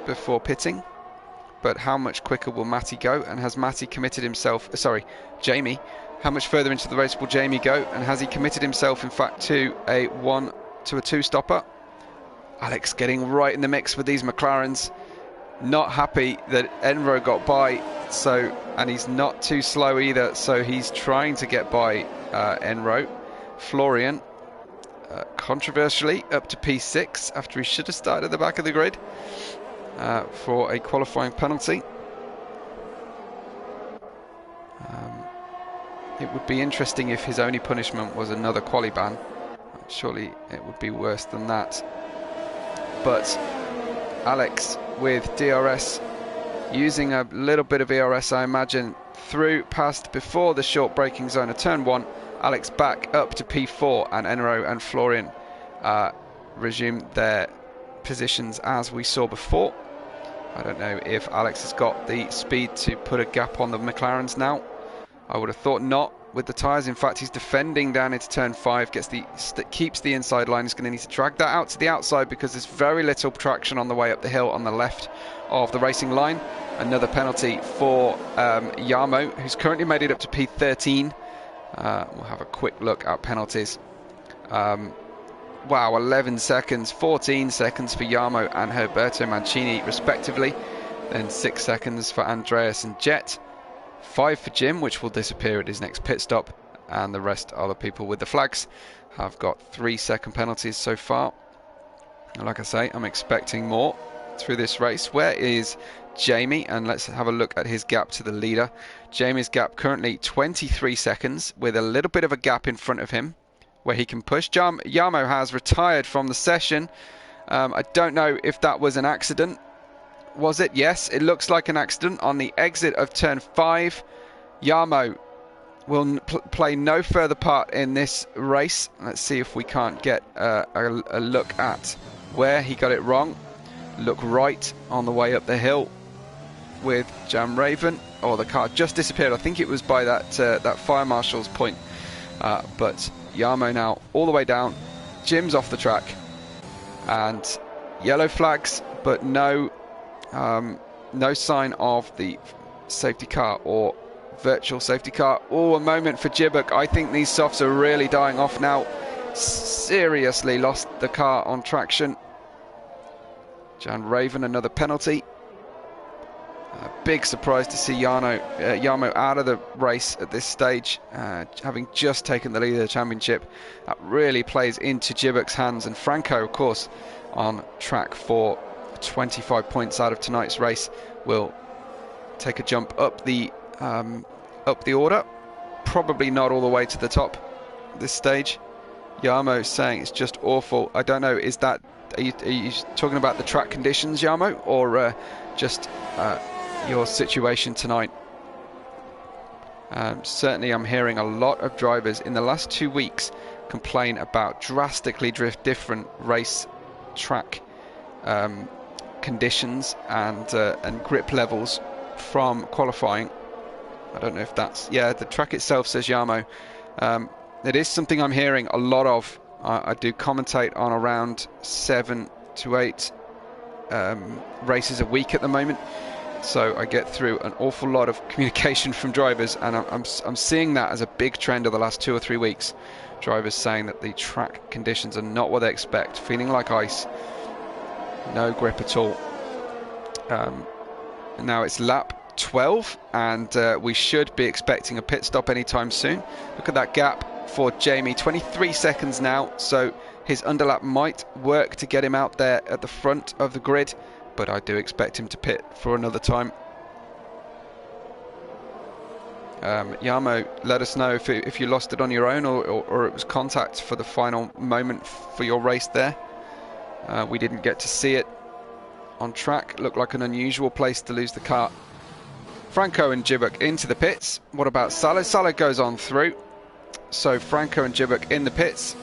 before pitting. But how much quicker will Matty go? And has Matty committed himself, Jamie, how much further into the race will Jamie go? And has he committed himself, in fact, to a 2 stopper? Alex getting right in the mix with these McLarens. Not happy that Enro got by, and he's not too slow either, so he's trying to get by Enro. Florian, controversially, up to P6 after he should have started at the back of the grid for a qualifying penalty. It would be interesting if his only punishment was another quali ban. Surely it would be worse than that. But Alex with DRS, using a little bit of ERS, I imagine, through past before the short braking zone of turn 1. Alex back up to P4, and Enro and Florian resume their positions as we saw before. I don't know if Alex has got the speed to put a gap on the McLarens now. I would have thought not, with the tyres. In fact, he's defending down into turn 5, keeps the inside line. He's going to need to drag that out to the outside because there's very little traction on the way up the hill on the left of the racing line. Another penalty for Jarmo, who's currently made it up to P13. We'll have a quick look at penalties. Wow, 11 seconds, 14 seconds for Jarmo and Herberto Mancini respectively. Then 6 seconds for Andreas and Jet. 5 for Jim, which will disappear at his next pit stop. And the rest are the people with the flags. Have got 3-second penalties so far. And like I say, I'm expecting more through this race. Where is Jamie? And let's have a look at his gap to the leader. Jamie's gap currently 23 seconds with a little bit of a gap in front of him where he can push. Jarmo has retired from the session. I don't know if that was an accident. Was it? Yes, it looks like an accident on the exit of turn 5. Jarmo will play no further part in this race. Let's see if we can't get a look at where he got it wrong. Look right on the way up the hill with Jan Raven. Oh, the car just disappeared. I think it was by that fire marshal's point. But Jarmo now all the way down. Jim's off the track. And yellow flags, but no sign of the safety car or virtual safety car. Oh, a moment for Jibbock. I think these softs are really dying off now. Seriously lost the car on traction. Jan Raven, another penalty. A big surprise to see Jarmo out of the race at this stage, having just taken the lead of the championship. That really plays into Jibbock's hands, and Franco, of course, on track for 25 points out of tonight's race, will take a jump up the order. Probably not all the way to the top at this stage. Jarmo saying it's just awful. I don't know, are you talking about the track conditions, Jarmo, or just your situation tonight? Certainly I'm hearing a lot of drivers in the last 2 weeks complain about drastically different race track conditions and grip levels from qualifying. I don't know if that's... Yeah, the track itself, says Jarmo. It is something I'm hearing a lot of. I do commentate on around 7 to 8 races a week at the moment. So I get through an awful lot of communication from drivers, and I'm seeing that as a big trend of the last 2 or 3 weeks. Drivers saying that the track conditions are not what they expect, feeling like ice, no grip at all. Now it's lap 12, and we should be expecting a pit stop anytime soon. Look at that gap for Jamie, 23 seconds now, so his underlap might work to get him out there at the front of the grid, but I do expect him to pit for another time. Jarmo, let us know if you lost it on your own or it was contact for the final moment for your race there. We didn't get to see it on track. Looked like an unusual place to lose the car. Franco and Jibbock into the pits. What about Salah? Salah goes on through. So Franco and Jibbock in the pits.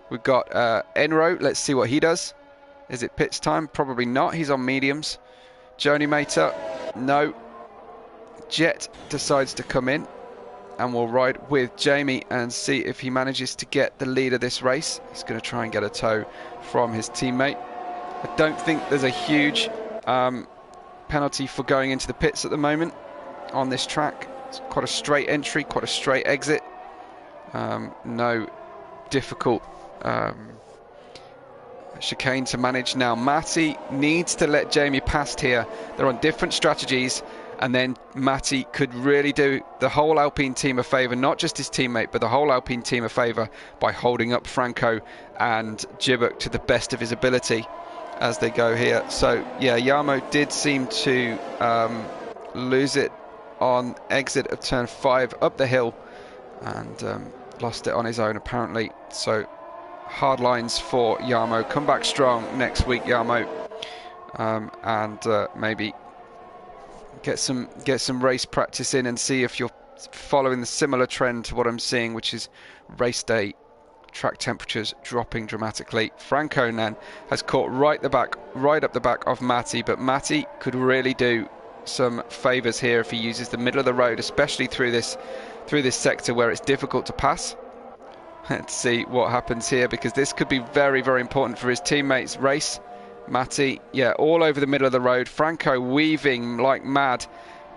We've got Enro. Let's see what he does. Is it pits time? Probably not. He's on mediums. Joni Mater, no. Jet decides to come in and will ride with Jamie and see if he manages to get the lead of this race. He's going to try and get a tow from his teammate. I don't think there's a huge penalty for going into the pits at the moment on this track. It's quite a straight entry, quite a straight exit. No difficult chicane to manage now. Matty needs to let Jamie past here. They're on different strategies, and then Matty could really do the whole Alpine team a favour, not just his teammate, but the whole Alpine team a favour by holding up Franco and Jibbock to the best of his ability as they go here. So yeah, Jarmo did seem to lose it on exit of turn 5 up the hill, and lost it on his own apparently. So hard lines for Jarmo. Come back strong next week, Jarmo, and maybe get some race practice in and see if you're following the similar trend to what I'm seeing, which is race day track temperatures dropping dramatically. Franco then has caught right up the back of Matty, but Matty could really do some favours here if he uses the middle of the road, especially through this sector where it's difficult to pass. Let's see what happens here, because this could be very, very important for his teammates' race. Matty, yeah, all over the middle of the road. Franco weaving like mad.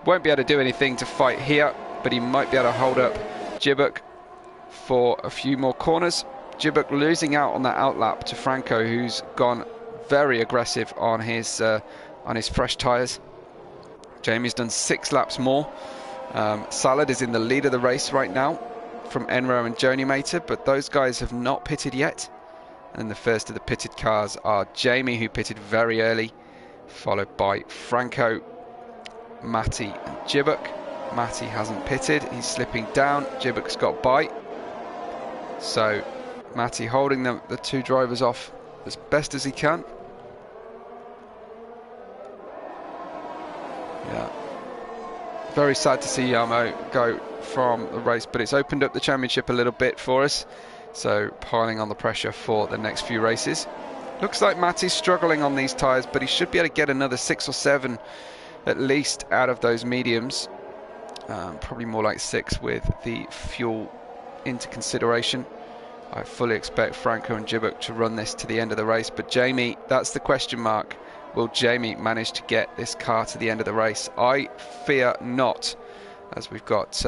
Won't be able to do anything to fight here, but he might be able to hold up Djibouc for a few more corners. Djibouc losing out on that outlap to Franco, who's gone very aggressive on his fresh tyres. Jamie's done 6 laps more. Salad is in the lead of the race right now from Enro and Joni Mater, but those guys have not pitted yet. And the first of the pitted cars are Jamie, who pitted very early, followed by Franco, Matty and Djibouc. Matty hasn't pitted, he's slipping down. Djibouc's got by. So Matty holding the 2 drivers off as best as he can. Yeah, very sad to see Yamo go from the race, but it's opened up the championship a little bit for us, so piling on the pressure for the next few races. Looks like Matty's struggling on these tyres, but he should be able to get another 6 or 7 at least out of those mediums. Probably more like 6 with the fuel into consideration. I fully expect Franco and Djibouc to run this to the end of the race, but Jamie, that's the question mark. Will Jamie manage to get this car to the end of the race? I fear not, as we've got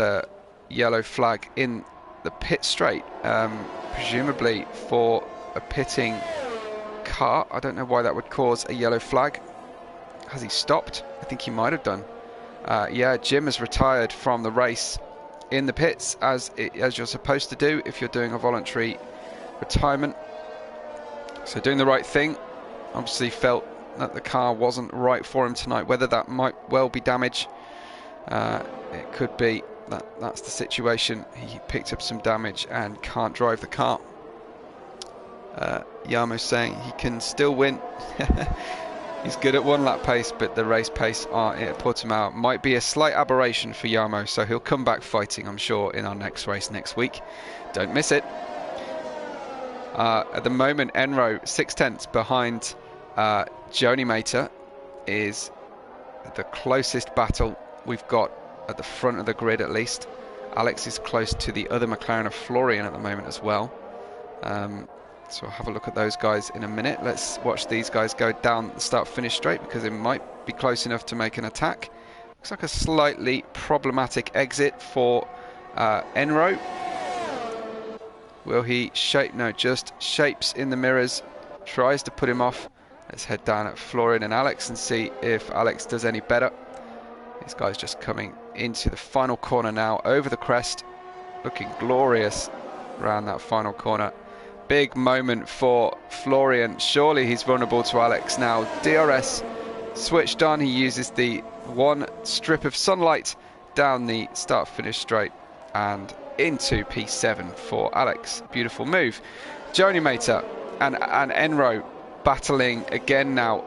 yellow flag in the pit straight, presumably for a pitting car. I don't know why that would cause a yellow flag. Has he stopped? I think he might have done. Yeah, Jim has retired from the race in the pits, as you're supposed to do if you're doing a voluntary retirement. So doing the right thing. Obviously felt that the car wasn't right for him tonight. Whether that might well be damage, it could be that's the situation. He picked up some damage and can't drive the car. Yamo's saying he can still win. He's good at 1 lap pace, but the race pace it put him out. Might be a slight aberration for Yamo, so he'll come back fighting, I'm sure, in our next race next week. Don't miss it. At the moment, Enro 6/10 behind Joni Mater is the closest battle we've got at the front of the grid, at least. Alex is close to the other McLaren of Florian at the moment as well. So I'll have a look at those guys in a minute. Let's watch these guys go down the start-finish straight, because it might be close enough to make an attack. Looks like a slightly problematic exit for Enro. Will he shape? No, just shapes in the mirrors, tries to put him off. Let's head down at Florian and Alex and see if Alex does any better. This guy's just coming into the final corner now, over the crest, looking glorious around that final corner. Big moment for Florian. Surely he's vulnerable to Alex now. DRS switched on. He uses the 1 strip of sunlight down the start-finish straight and into P7 for Alex. Beautiful move. Joni Mater and Enro battling again now,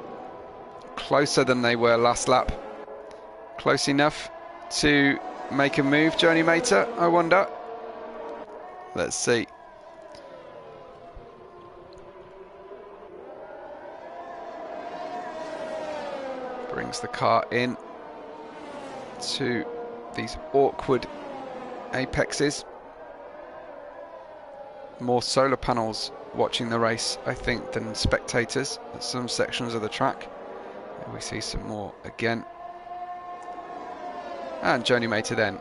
closer than they were last lap. Close enough to make a move, Joni Mater, I wonder. Let's see. Brings the car in to these awkward apexes. More solar panels watching the race, I think, than spectators at some sections of the track. And we see some more again. And Joni Mater then.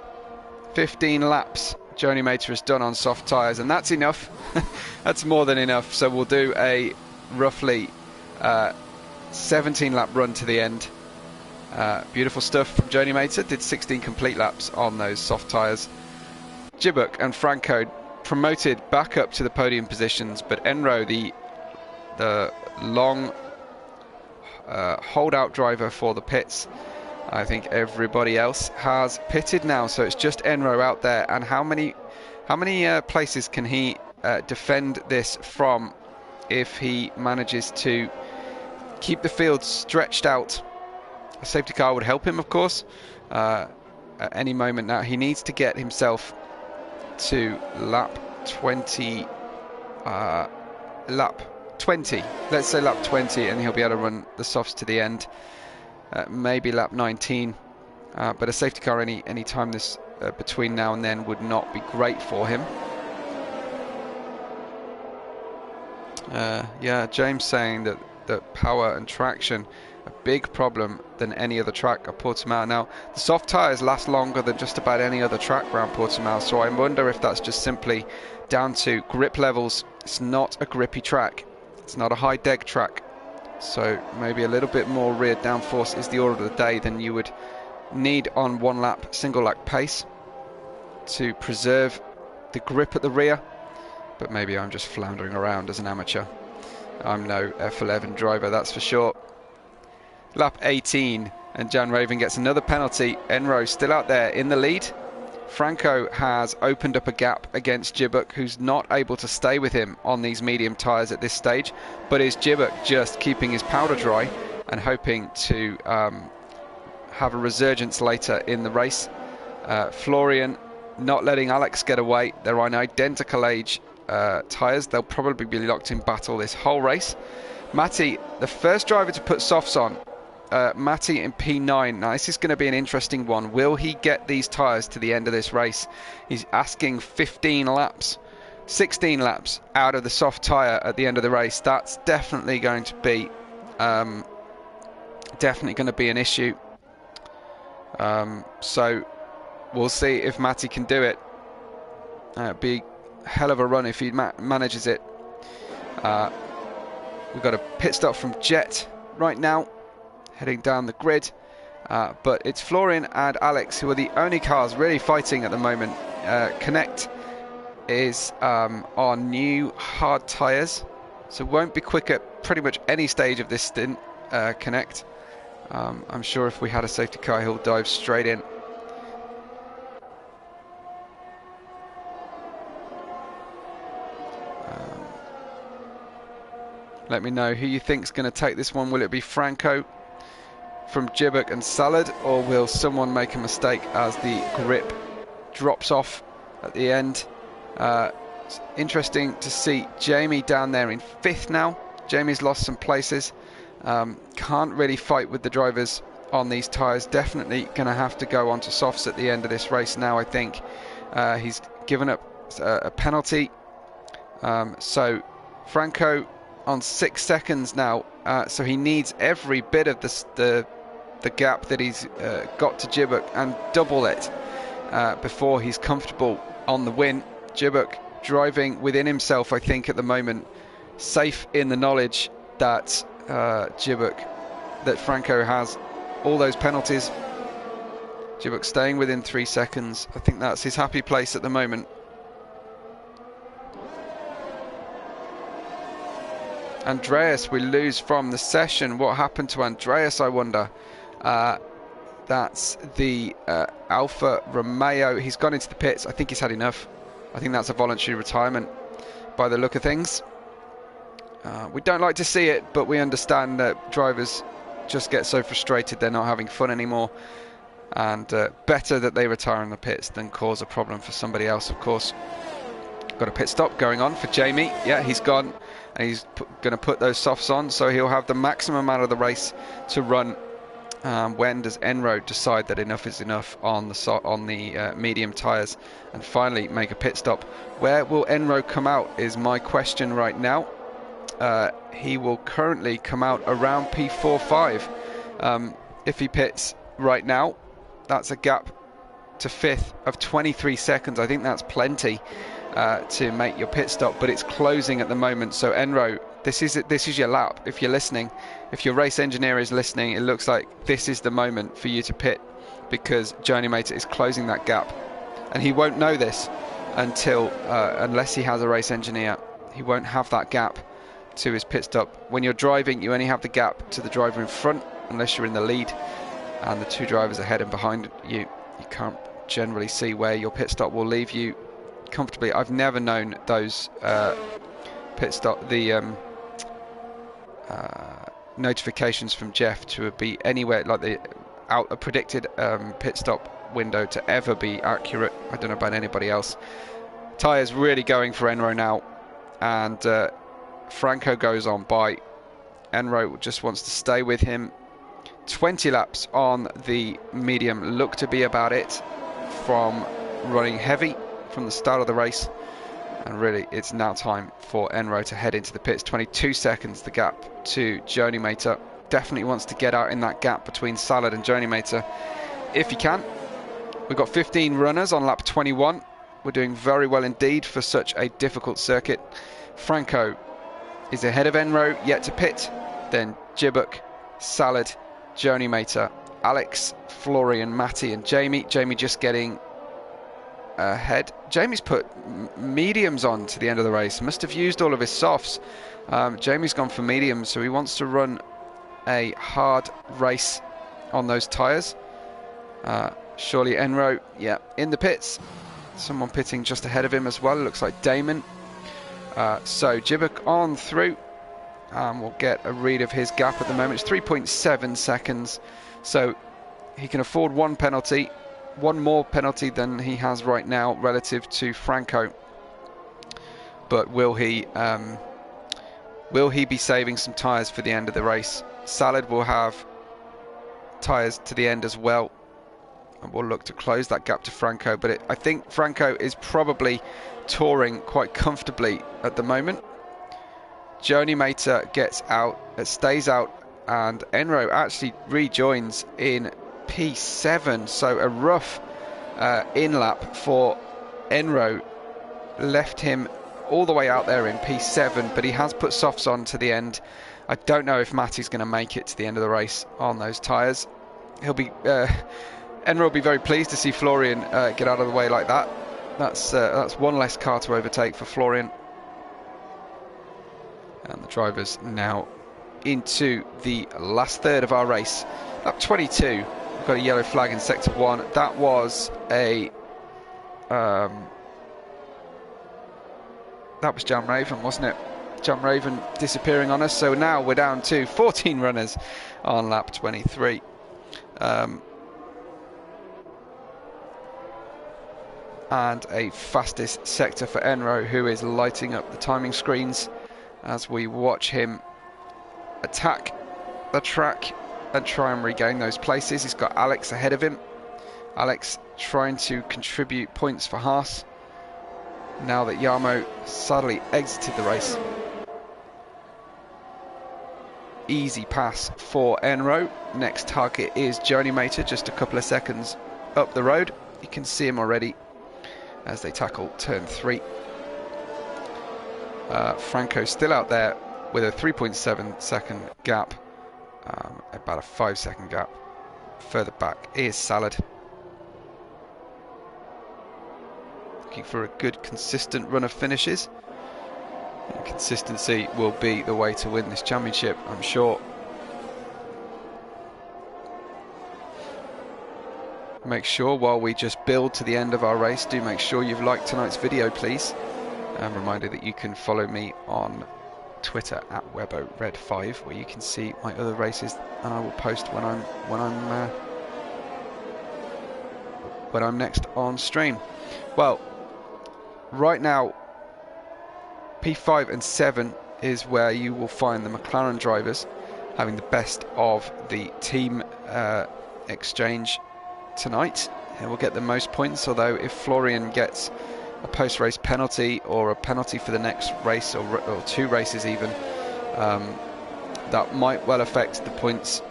15 laps Joni Mater has done on soft tyres, and that's enough. That's more than enough. So we'll do a roughly 17 lap run to the end. Beautiful stuff from Joni Mater. Did 16 complete laps on those soft tyres. Djibouc and Franco promoted back up to the podium positions, but Enro, the long holdout driver for the pits, I think everybody else has pitted now, so it's just Enro out there. And how many places can he defend this from if he manages to keep the field stretched out? A safety car would help him, of course, at any moment now. He needs to get himself to lap 20, let's say lap 20, and he'll be able to run the softs to the end. Maybe lap 19 but a safety car any time this between now and then would not be great for him. Yeah, James saying that power and traction a big problem than any other track at Portimao. Now, the soft tyres last longer than just about any other track around Portimao, so I wonder if that's just simply down to grip levels. It's not a grippy track. It's not a high deg track. So maybe a little bit more rear downforce is the order of the day than you would need on one lap, single lap pace to preserve the grip at the rear. But maybe I'm just floundering around as an amateur. I'm no F11 driver, that's for sure. Lap 18, and Jan Raven gets another penalty. Enro still out there in the lead. Franco has opened up a gap against Jibbuck, who's not able to stay with him on these medium tyres at this stage. But is Jibbuck just keeping his powder dry and hoping to have a resurgence later in the race? Florian not letting Alex get away. They're on identical age tyres. They'll probably be locked in battle this whole race. Matti, the first driver to put softs on. Matti in P9. Now this is going to be an interesting one. Will he get these tyres to the end of this race? He's asking 15 laps, 16 laps out of the soft tyre at the end of the race. That's definitely going to be an issue. So we'll see if Matti can do it. It'd be a hell of a run if he manages it. We've got a pit stop from Jet right now, heading down the grid. But it's Florian and Alex who are the only cars really fighting at the moment. Connect is on new hard tyres, so won't be quick at pretty much any stage of this stint. Connect. I'm sure if we had a safety car, he'll dive straight in. Let me know who you think's going to take this one. Will it be Franco from Jibbuck and Salad, or will someone make a mistake as the grip drops off at the end? It's interesting to see Jamie down there in 5th now. Jamie's lost some places. Can't really fight with the drivers on these tyres. Definitely going to have to go on to softs at the end of this race now, I think. He's given up a penalty. So Franco on 6 seconds now, so he needs every bit of the gap that he's got to Jibbuck and double it before he's comfortable on the win. Jibbuck driving within himself, I think, at the moment, safe in the knowledge that that Franco has all those penalties. Jibbuck staying within 3 seconds. I think that's his happy place at the moment. Andreas we lose from the session. What happened to Andreas, I wonder? That's the Alfa Romeo. He's gone into the pits. I think he's had enough. I think that's a voluntary retirement by the look of things. We don't like to see it, but we understand that drivers just get so frustrated they're not having fun anymore. And better that they retire in the pits than cause a problem for somebody else, of course. Got a pit stop going on for Jamie. Yeah, he's gone. And he's going to put those softs on, so he'll have the maximum amount of the race to run. When does Enro decide that enough is enough on the medium tyres and finally make a pit stop? Where will Enro come out is my question right now. He will currently come out around P45. If he pits right now, that's a gap to 5th of 23 seconds. I think that's plenty to make your pit stop, but it's closing at the moment. So Enro, this is your lap. If you're listening, if your race engineer is listening, it looks like this is the moment for you to pit, because Joni Mater is closing that gap, and he won't know this until unless he has a race engineer. He won't have that gap to his pit stop. When you're driving, you only have the gap to the driver in front unless you're in the lead, and the 2 drivers ahead and behind you can't generally see where your pit stop will leave you comfortably. I've never known those pit stop, the notifications from Jeff to be anywhere like a predicted pit stop window to ever be accurate. I don't know about anybody else. Tyres really going for Enro now, and Franco goes on by. Enro just wants to stay with him. 20 laps on the medium look to be about it from running heavy from the start of the race. And really, it's now time for Enro to head into the pits. 22 seconds, the gap to Joni Mater. Definitely wants to get out in that gap between Salad and Joni Mater if he can. We've got 15 runners on lap 21. We're doing very well indeed for such a difficult circuit. Franco is ahead of Enro, yet to pit. Then Gibbuk, Salad, Joni Mater, Alex, Florian, Matty and Jamie. Jamie just getting ahead. Jamie's put mediums on to the end of the race. Must have used all of his softs. Jamie's gone for mediums, so he wants to run a hard race on those tyres. Surely Enro, yeah, in the pits. Someone pitting just ahead of him as well. It looks like Damon. So Gibbuk on through. We'll get a read of his gap at the moment. It's 3.7 seconds. So he can afford one penalty. One more penalty than he has right now relative to Franco. But will he be saving some tyres for the end of the race? Salad will have tyres to the end as well. And we'll look to close that gap to Franco. But I think Franco is probably touring quite comfortably at the moment. Joni Mater gets out, stays out, and Enro actually rejoins in P7. So a rough in-lap for Enro left him all the way out there in P7, but he has put softs on to the end. I don't know if Matty's going to make it to the end of the race on those tyres. He'll be Enro will be very pleased to see Florian get out of the way like that. That's one less car to overtake for Florian. And the drivers now into the last third of our race. Lap 22, we've got a yellow flag in sector 1. That was a that was Jan Raven, wasn't it? Jan Raven disappearing on us. So now we're down to 14 runners on lap 23. And a fastest sector for Enro, who is lighting up the timing screens as we watch him attack the track and try and regain those places. He's got Alex ahead of him. Alex trying to contribute points for Haas now that Jarmo sadly exited the race. Easy pass for Enro. Next target is Joni Mater, just a couple of seconds up the road. You can see him already as they tackle turn 3. Franco still out there with a 3.7 second gap, about a 5 second gap. Further back is Salad. Looking for a good consistent run of finishes. And consistency will be the way to win this championship, I'm sure. Make sure while we just build to the end of our race, do make sure you've liked tonight's video, please. I'm reminded that you can follow me on Twitter at WebboRed5, where you can see my other races, and I will post when I'm next on stream. Well, right now, P5 and 7 is where you will find the McLaren drivers having the best of the team exchange tonight. And we'll get the most points, although if Florian gets a post-race penalty or a penalty for the next race or 2 races even, that might well affect the points.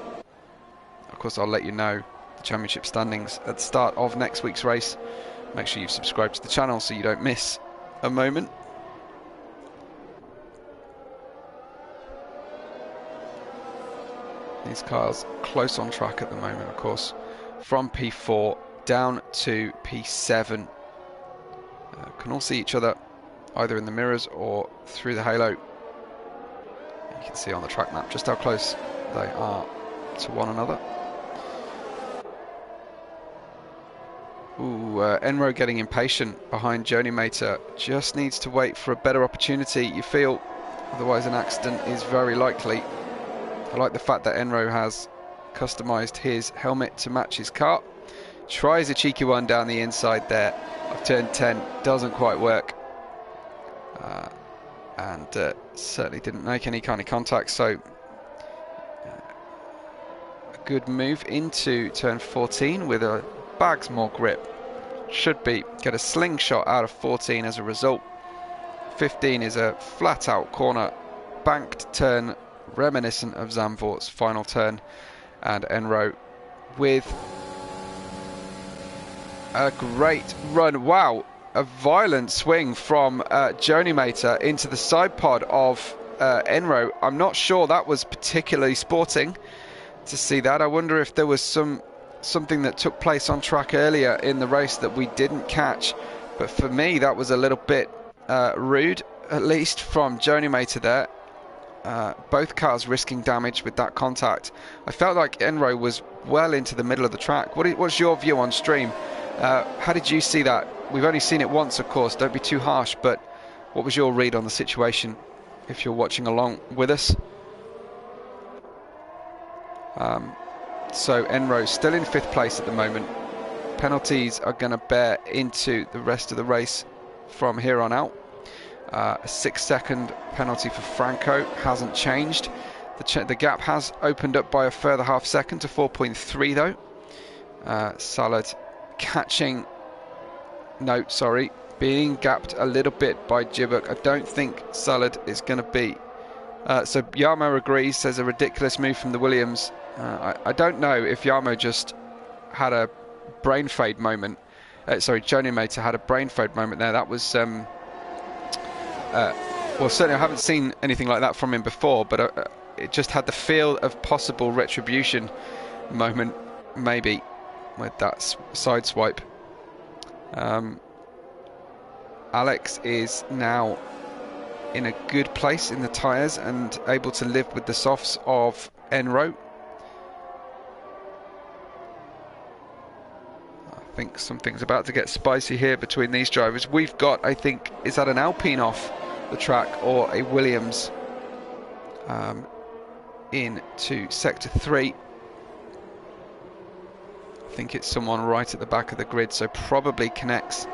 Of course, I'll let you know the championship standings at the start of next week's race. Make sure you've subscribed to the channel so you don't miss a moment. These cars close on track at the moment, of course, from P4 down to P7. Can all see each other either in the mirrors or through the halo. You can see on the track map just how close they are to one another. Ooh, Enro getting impatient behind Joni Mater. Just needs to wait for a better opportunity, you feel. Otherwise an accident is very likely. I like the fact that Enro has customised his helmet to match his car. Tries a cheeky one down the inside there of turn 10, doesn't quite work, and certainly didn't make any kind of contact. So a good move into turn 14 with a bags more grip. Should be get a slingshot out of 14 as a result. 15 is a flat out corner banked turn reminiscent of Zandvoort's final turn, and Enro with a great run. Wow, a violent swing from Jonimator into the side pod of Enro. I'm not sure that was particularly sporting to see that. I wonder if there was something that took place on track earlier in the race that we didn't catch, but for me that was a little bit rude, at least from Jonimator there. Both cars risking damage with that contact. I felt like Enro was well into the middle of the track. What's your view on stream? How did you see that? We've only seen it once, of course, don't be too harsh, but what was your read on the situation if you're watching along with us? So Enro still in 5th place at the moment. Penalties are going to bear into the rest of the race from here on out. A 6-second penalty for Franco hasn't changed. The gap has opened up by a further half second to 4.3 though. Salad catching, no, sorry, being gapped a little bit by Jibuk. I don't think Salad is going to be. So Yarmo agrees, says a ridiculous move from the Williams. I don't know if Yarmo just had a brain fade moment. Sorry, Jonimator had a brain fade moment there. That was, well, certainly I haven't seen anything like that from him before, but it just had the feel of possible retribution moment, maybe, with that side swipe. Alex is now in a good place in the tyres and able to live with the softs of Enro. I think something's about to get spicy here between these drivers. We've got, I think, is that an Alpine off the track or a Williams into sector 3? I think it's someone right at the back of the grid, so probably connects.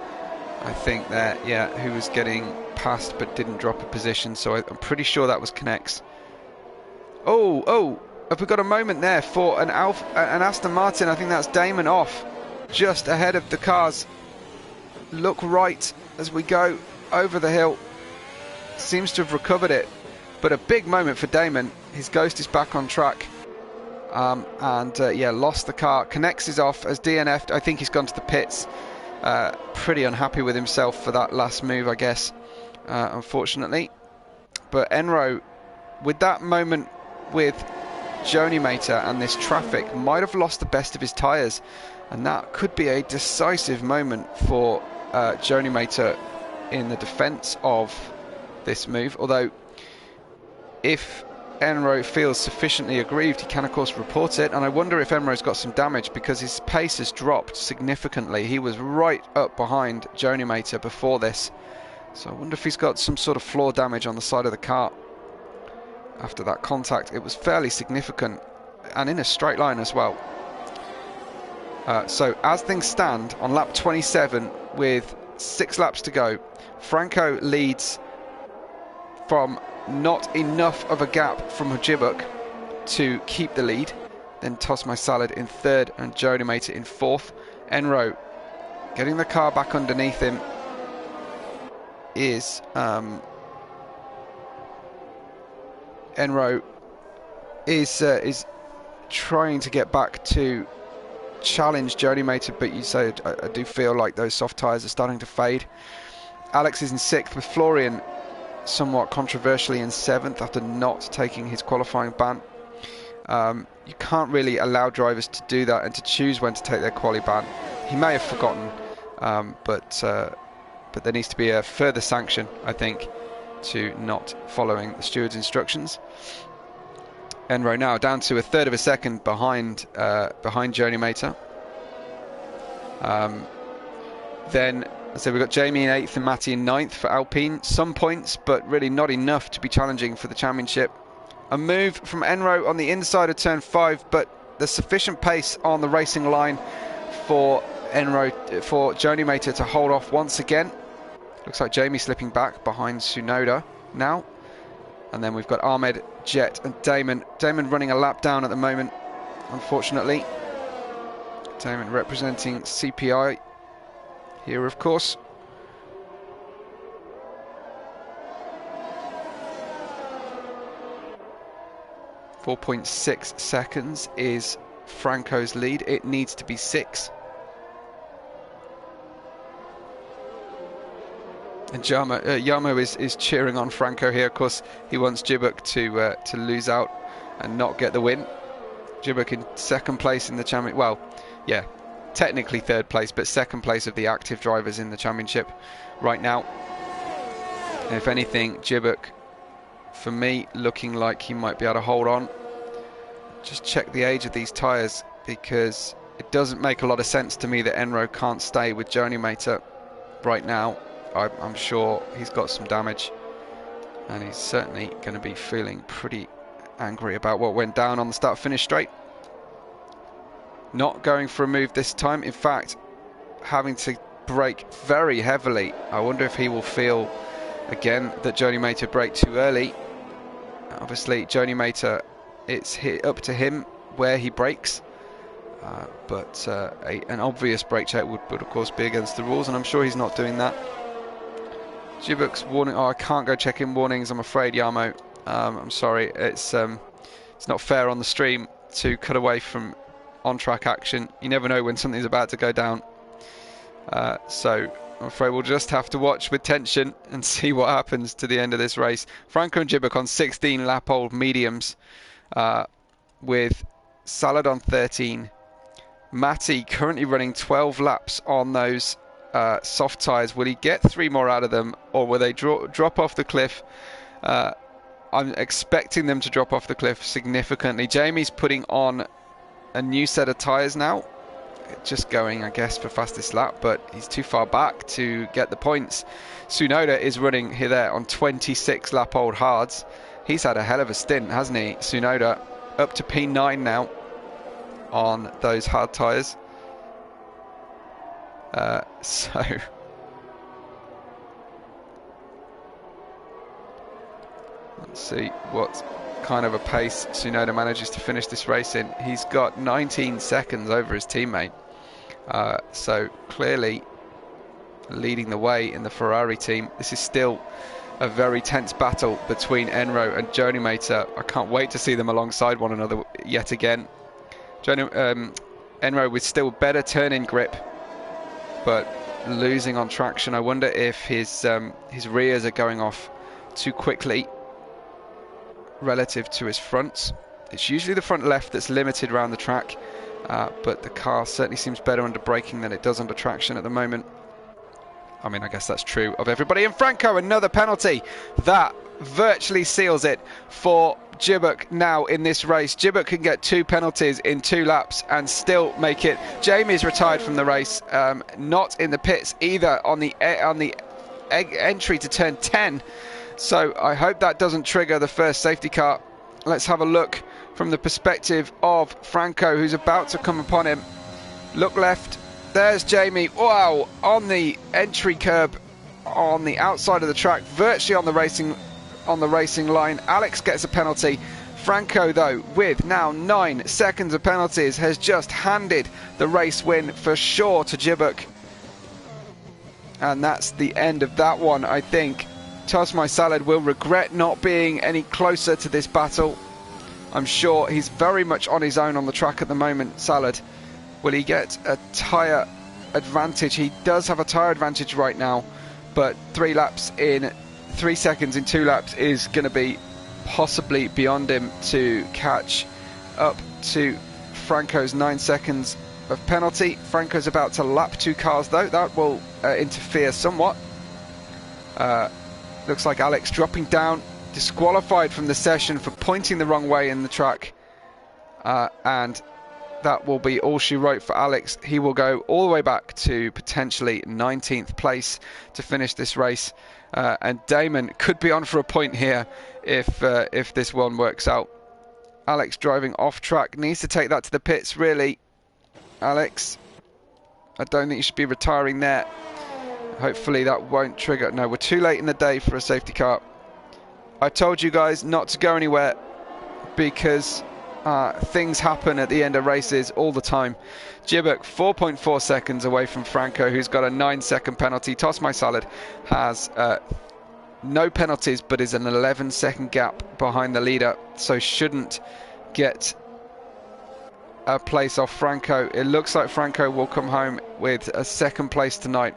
I think there, yeah, who was getting passed but didn't drop a position, so I'm pretty sure that was Connects. Oh, have we got a moment there for an Aston Martin? I think that's Damon off, just ahead of the cars. Look right as we go over the hill. Seems to have recovered it, but a big moment for Damon. His Ghost is back on track. Yeah, lost the car. Connects is off as DNF'd. I think he's gone to the pits. Pretty unhappy with himself for that last move, I guess, unfortunately. But Enro, with that moment with Jonimator and this traffic, might have lost the best of his tyres, and that could be a decisive moment for Jonimator in the defence of this move. Although, if Enro feels sufficiently aggrieved, he can of course report it, and I wonder if Enro's got some damage because his pace has dropped significantly. He was right up behind Jonimator before this, so I wonder if he's got some sort of floor damage on the side of the car after that contact. It was fairly significant and in a straight line as well. So as things stand on lap 27 with 6 laps to go, Franco leads from not enough of a gap from Hajibuk to keep the lead. Then Toss My Salad in 3rd and Jonimator in 4th. Enro getting the car back underneath him is Enro is trying to get back to challenge Jonimator, but you say I do feel like those soft tyres are starting to fade. Alex is in 6th with Florian somewhat controversially in 7th after not taking his qualifying ban. You can't really allow drivers to do that and to choose when to take their quali ban. He may have forgotten, but there needs to be a further sanction, I think, to not following the steward's instructions. Enro now down to 1/3 of a second behind Jonimator. Then, so we've got Jamie in 8th and Matty in 9th for Alpine. Some points, but really not enough to be challenging for the championship. A move from Enro on the inside of turn 5, but there's sufficient pace on the racing line for Jonimator to hold off once again. Looks like Jamie slipping back behind Tsunoda now. And then we've got Ahmed, Jet and Damon. Damon running a lap down at the moment. unfortunately. Damon representing CPI here, of course. .6 seconds is Franco's lead. It needs to be 6. And Jarmo is cheering on Franco here. Of course, he wants Djibouc to lose out and not get the win. Djibouc in 2nd place in the championship. Well, yeah, technically 3rd place, but 2nd place of the active drivers in the championship right now. And if anything, Djibouc, for me, looking like he might be able to hold on. Just check the age of these tyres, because it doesn't make a lot of sense to me that Enro can't stay with Joni Mater right now. I'm sure he's got some damage, and he's certainly going to be feeling pretty angry about what went down on the start-finish straight. Not going for a move this time. In fact, having to brake very heavily. I wonder if he will feel again that Joni Mater braked too early. Obviously, Joni Mater, it's up to him where he brakes. But an obvious brake check would of course be against the rules, and I'm sure he's not doing that. Djibouk's warning. Oh, I can't go check in warnings, I'm afraid, Jarmo. I'm sorry. It's not fair on the stream to cut away from on-track action. You never know when something's about to go down. So I'm afraid we'll just have to watch with tension and see what happens to the end of this race. Franco and Djibouc on 16 lap-old mediums, with Salad on 13. Matty currently running 12 laps on those soft tyres. Will he get 3 more out of them, or will they drop off the cliff? I'm expecting them to drop off the cliff significantly. Jamie's putting on a new set of tyres now, just going, I guess, for fastest lap, but he's too far back to get the points. Tsunoda is running here there on 26 lap old hards. He's had a hell of a stint, hasn't he? Tsunoda up to P9 now on those hard tyres. So let's see what kind of a pace Tsunoda manages to finish this race in. He's got 19 seconds over his teammate, so clearly leading the way in the Ferrari team. This is still a very tense battle between Enro and Joni Mater. I can't wait to see them alongside one another yet again. Enro with still better turn-in grip, but losing on traction. I wonder if his rears are going off too quickly relative to his fronts. It's usually the front left that's limited around the track, but the car certainly seems better under braking than it does under traction at the moment. I mean, I guess that's true of everybody. And Franco, another penalty. That virtually seals it for Djibouc now in this race. Djibouc can get 2 penalties in 2 laps and still make it. Jamie's retired from the race, not in the pits either on the entry to turn 10. So I hope that doesn't trigger the first safety car. Let's have a look from the perspective of Franco, who's about to come upon him. Look left. There's Jamie. Wow, on the entry curb on the outside of the track, virtually on the racing line. Alex gets a penalty. Franco, though, with now 9 seconds of penalties, has just handed the race win for sure to Djibouc. And that's the end of that one, I think. Tosmai Salad will regret not being any closer to this battle. I'm sure he's very much on his own on the track at the moment, Salad. Will he get a tyre advantage? He does have a tyre advantage right now, but 3 seconds in 2 laps is going to be possibly beyond him to catch up to Franco's 9 seconds of penalty. Franco's about to lap 2 cars though. That will interfere somewhat. Looks like Alex dropping down, disqualified from the session for pointing the wrong way in the track, and that will be all she wrote for Alex. He will go all the way back to potentially 19th place to finish this race, and Damon could be on for a point here if this one works out. Alex driving off track, needs to take that to the pits really. Alex, I don't think you should be retiring there. Hopefully that won't trigger. No, we're too late in the day for a safety car. I told you guys not to go anywhere because things happen at the end of races all the time. Djibock 4.4 seconds away from Franco, who's got a 9-second penalty. Toss My Salad has no penalties, but is an 11-second gap behind the leader, so shouldn't get a place off Franco. It looks like Franco will come home with a second place tonight.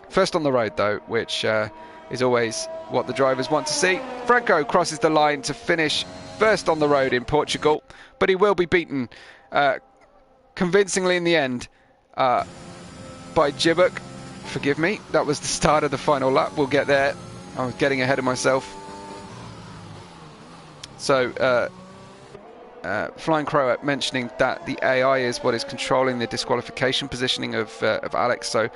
First on the road, though, which is always what the drivers want to see. Franco crosses the line to finish first on the road in Portugal, but he will be beaten convincingly in the end by Djibock. Forgive me, that was the start of the final lap. We'll get there. I was getting ahead of myself. So, Flying Crow mentioning that the AI is what is controlling the disqualification positioning of Alex. So,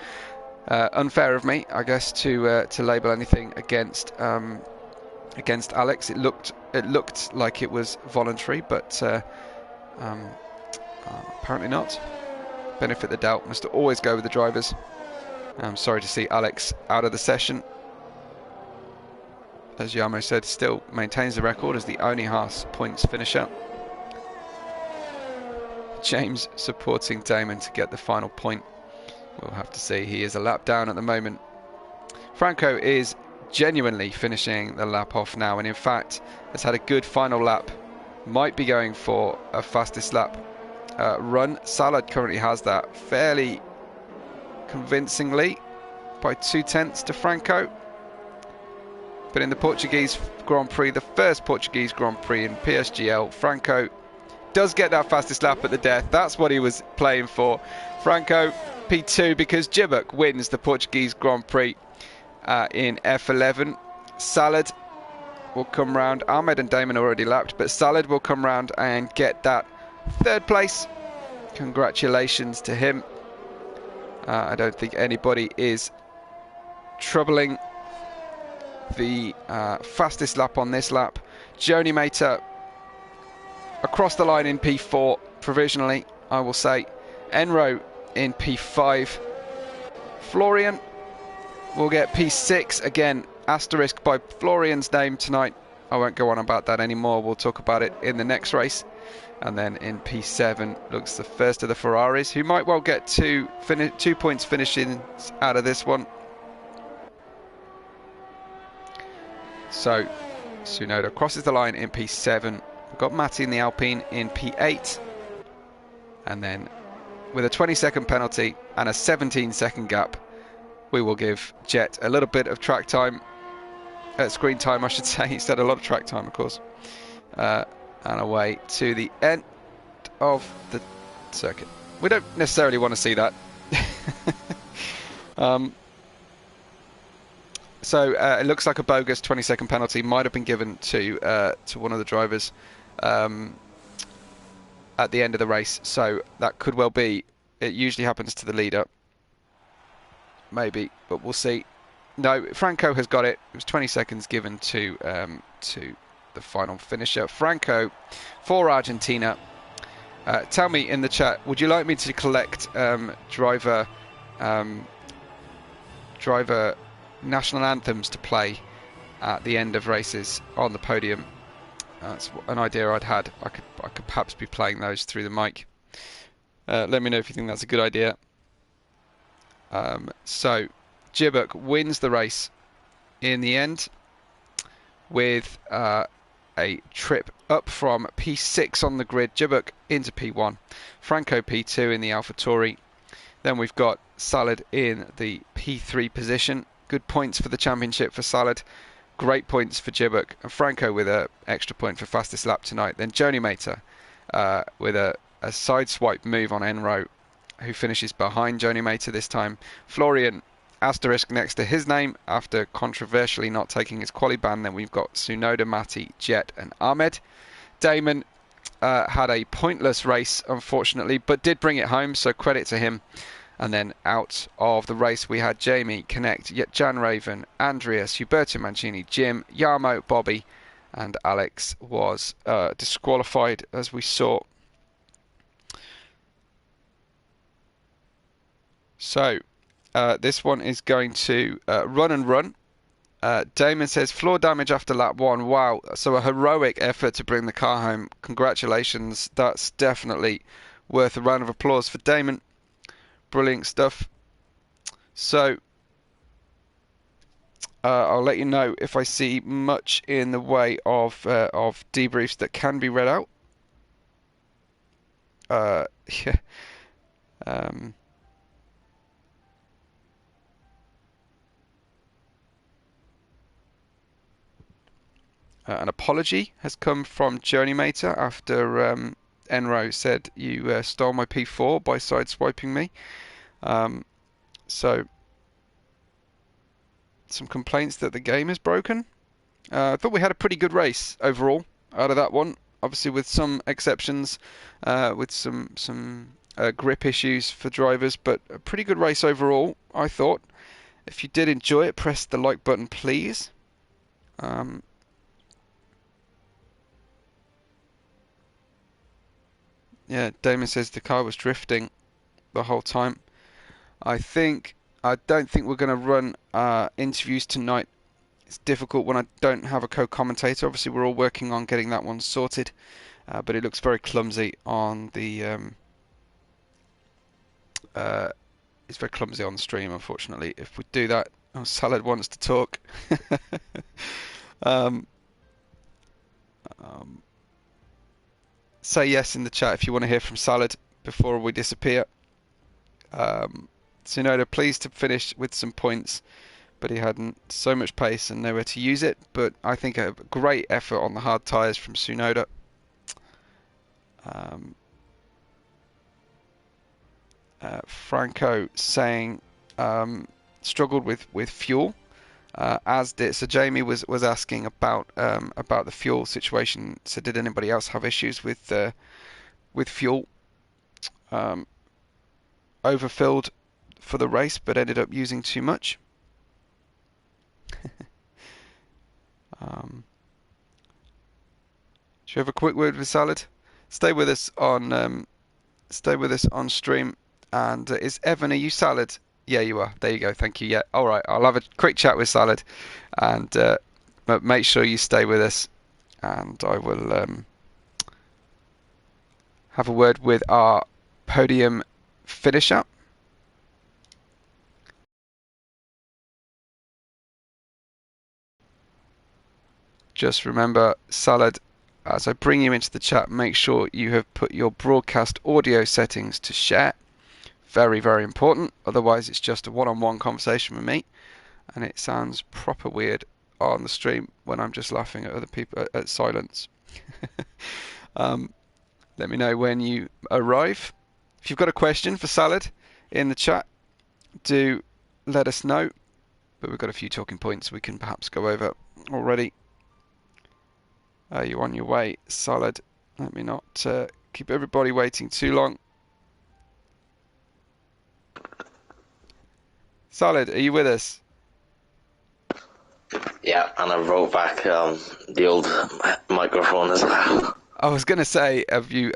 unfair of me, I guess, to label anything against Alex. It looked like it was voluntary, but apparently not. Benefit the doubt must always go with the drivers. I'm sorry to see Alex out of the session. As Yamo said, still maintains the record as the only Haas points finisher. James supporting Damon to get the final point. We'll have to see. He is a lap down at the moment. Franco is genuinely finishing the lap off now, and in fact has had a good final lap. Might be going for a fastest lap run. Salad currently has that fairly convincingly by 0.2 to Franco. But in the Portuguese Grand Prix, the first Portuguese Grand Prix in PSGL, Franco does get that fastest lap at the death. That's what he was playing for. Franco P2 because Djibock wins the Portuguese Grand Prix in F11. Salad will come round. Ahmed and Damon already lapped, but Salad will come round and get that third place. Congratulations to him. I don't think anybody is troubling the fastest lap on this lap. Joni Mater across the line in P4 provisionally, I will say. Enro in P5. Florian will get P6 again, asterisk by Florian's name tonight. I won't go on about that anymore. We'll talk about it in the next race. And then in P7 looks the first of the Ferraris, who might well get 2 points finishing out of this one. So Tsunoda crosses the line in P7. We've got Matti in the Alpine in P8. And then with a 20-second penalty and a 17-second gap, we will give Jet a little bit of track time, screen time I should say. He's had a lot of track time, of course. And away to the end of the circuit. We don't necessarily want to see that. So it looks like a bogus 20-second penalty might have been given to one of the drivers at the end of the race. So that could well be. It usually happens to the leader. Maybe, but we'll see. No, Franco has got it. It was 20 seconds given to the final finisher. Franco for Argentina. Tell me in the chat, would you like me to collect driver national anthems to play at the end of races on the podium? That's an idea I'd had. I could perhaps be playing those through the mic. Let me know if you think that's a good idea. So Djibock wins the race in the end with a trip up from P6 on the grid. Djibock into P1, Franco P2 in the AlphaTauri. Then we've got Salad in the P3 position. Good points for the championship for Salad. Great points for Djibock. And Franco with an extra point for fastest lap tonight. Then Joni Mater with a sideswipe move on Enro, who finishes behind Joni Mater this time. Florian, asterisk next to his name after controversially not taking his quali ban. Then we've got Tsunoda, Matti, Jet and Ahmed. Damon had a pointless race, unfortunately, but did bring it home, so credit to him. And then out of the race we had Jamie, Connect, Jan Raven, Andreas, Huberto Mancini, Jim, Yarmo, Bobby and Alex was disqualified, as we saw. So this one is going to run and run. Damon says, floor damage after lap 1. Wow, so a heroic effort to bring the car home. Congratulations. That's definitely worth a round of applause for Damon. Brilliant stuff. So, I'll let you know if I see much in the way of debriefs that can be read out. Yeah. Um, an apology has come from Journeymater after Enro said you stole my P4 by sideswiping me. So some complaints that the game is broken. I thought we had a pretty good race overall out of that one. Obviously with some exceptions, with some grip issues for drivers, but a pretty good race overall, I thought. If you did enjoy it, press the like button, please. Yeah, Damon says the car was drifting the whole time. I don't think we're going to run interviews tonight. It's difficult when I don't have a co-commentator. Obviously, we're all working on getting that one sorted, but it looks very clumsy on the. It's very clumsy on the stream, unfortunately. If we do that, oh, Salad wants to talk. Say yes in the chat if you want to hear from Salad before we disappear. Tsunoda pleased to finish with some points, but he hadn't so much pace and nowhere to use it. But I think a great effort on the hard tyres from Tsunoda. Franco saying struggled with fuel, as did. So Jamie was asking about the fuel situation. So did anybody else have issues with fuel? Overfilled for the race, but ended up using too much. Should we have a quick word with Salad? Stay with us on stream. And is Evan, are you Salad? Yeah, you are. There you go. Thank you. Yeah. All right. I'll have a quick chat with Salad, and but make sure you stay with us, and I will have a word with our podium finisher. Just remember, Salad, as I bring you into the chat, make sure you have put your broadcast audio settings to share. Very, very important. Otherwise, it's just a one-on-one conversation with me, and it sounds proper weird on the stream when I'm just laughing at other people at silence. Let me know when you arrive. If you've got a question for Salad in the chat, do let us know. But we've got a few talking points we can perhaps go over already. Are you on your way, Salad? Let me not keep everybody waiting too long. Salad, are you with us? Yeah, and I wrote back the old microphone as well. I was going to say, have you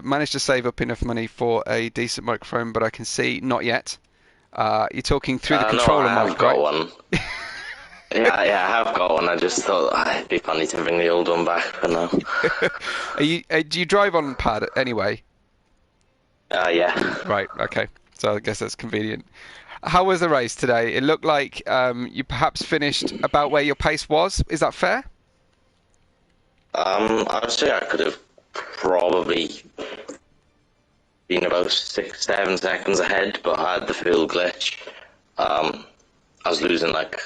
managed to save up enough money for a decent microphone? But I can see not yet. You're talking through the controller no, I mic, have got right? one. yeah, I have got one. I just thought it'd be funny to bring the old one back for now. Do you drive on pad anyway? Yeah. Right. Okay. So I guess that's convenient. How was the race today? It looked like you perhaps finished about where your pace was. Is that fair? I would say I could have probably been about 6-7 seconds ahead, but I had the fuel glitch. I was losing like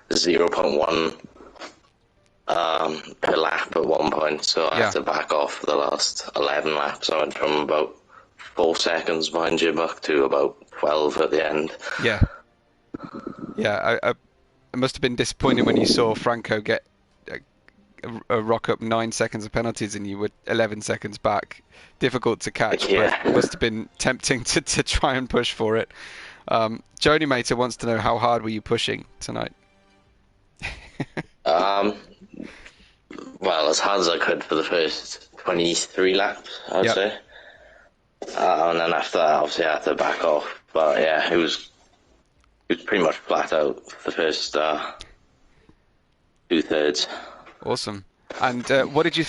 0.1 per lap at one point, so I had to back off for the last 11 laps. I went from about 4 seconds behind Jim back to about 12 at the end. Yeah. Yeah, it must have been disappointing when you saw Franco get a rock up 9 seconds of penalties and you were 11 seconds back. Difficult to catch, Yeah. but must have been tempting to try and push for it. Jody Mater wants to know, how hard were you pushing tonight? Well, as hard as I could for the first 23 laps, I would say. And then after that, obviously, I had to back off. But yeah, it was pretty much flat out for the first 2/3. Awesome. And what did you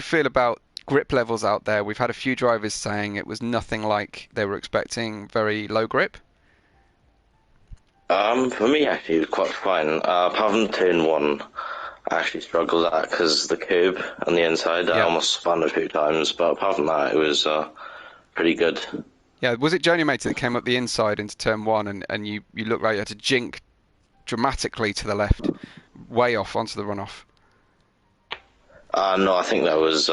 feel about grip levels out there? We've had a few drivers saying it was nothing like they were expecting, very low grip. For me, actually, it was quite fine. Apart from turn one, I actually struggled at because the curb on the inside, I Yeah. almost spun a few times. But apart from that, it was pretty good. Yeah, was it Joni Mate that came up the inside into turn one and you looked like you had to jink dramatically to the left, way off onto the runoff? No, I think that was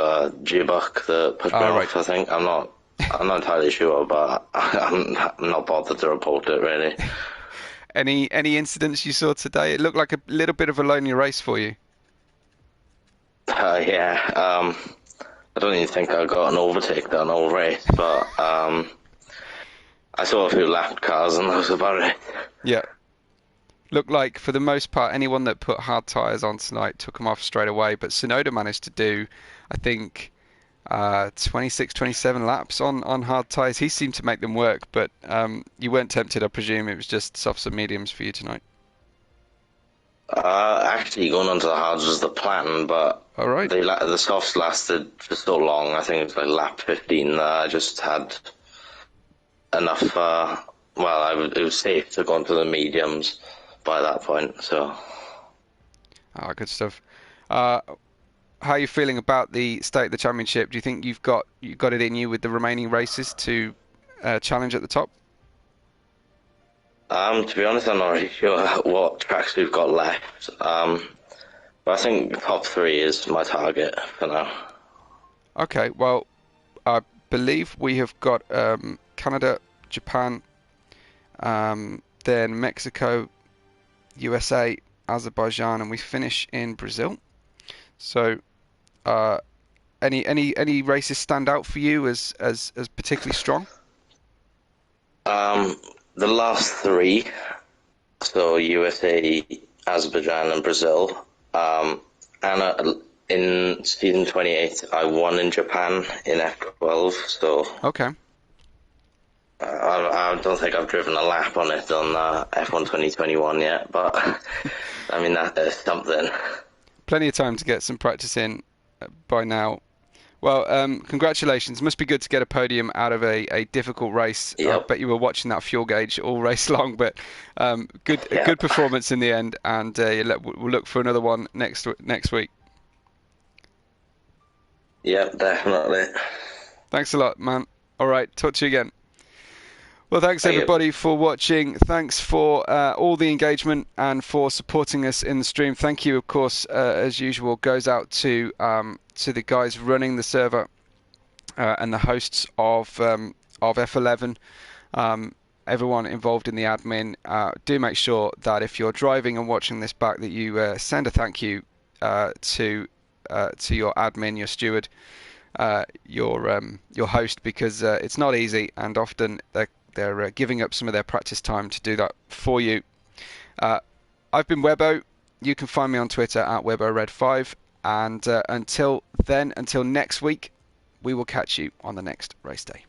J-Buck that put me Oh, right. off. I think I'm not entirely sure, but I'm not bothered to report it really. Any incidents you saw today? It looked like a little bit of a lonely race for you. Yeah, I don't even think I got an overtake that whole race, but I saw a few lapped cars and that was about it. Yeah. Looked like, for the most part, anyone that put hard tyres on tonight took them off straight away. But Sonoda managed to do, I think, 26, 27 laps on hard tyres. He seemed to make them work, but you weren't tempted, I presume. It was just softs and mediums for you tonight. Actually, going onto the hards was the plan, but All right. the softs lasted for so long. I think it was like lap 15. I just had enough. It was safe to go into the mediums by that point. So, Ah, good stuff. Uh, how are you feeling about the state of the championship? Do you think you got it in you with the remaining races to challenge at the top? to be honest, I'm not really sure what tracks we've got left. But I think top three is my target for now. Okay, well, I believe we have got Canada, Japan, then Mexico, USA, Azerbaijan, and we finish in Brazil. So, uh, any races stand out for you as particularly strong? The last three, so USA, Azerbaijan, and Brazil. And in season 28, I won in Japan in F12, so Okay. I don't think I've driven a lap on it on F1 2021 yet, but I mean, that is something. Plenty of time to get some practice in by now. Well, congratulations. Must be good to get a podium out of a difficult race. I Yep, bet you were watching that fuel gauge all race long, but good a yeah, good performance in the end, and we'll look for another one next week. yep, definitely. Thanks a lot, man. All right, talk to you again. Well, thanks Thank you. everybody for watching. Thanks for all the engagement and for supporting us in the stream. Thank you, of course, as usual, goes out to the guys running the server and the hosts of F11. Everyone involved in the admin. Do make sure that if you're driving and watching this back, that you send a thank you to your admin, your steward, your host, because it's not easy, and often they're giving up some of their practice time to do that for you. I've been Webbo. You can find me on Twitter at WebboRed5. And until then, until next week, we will catch you on the next race day.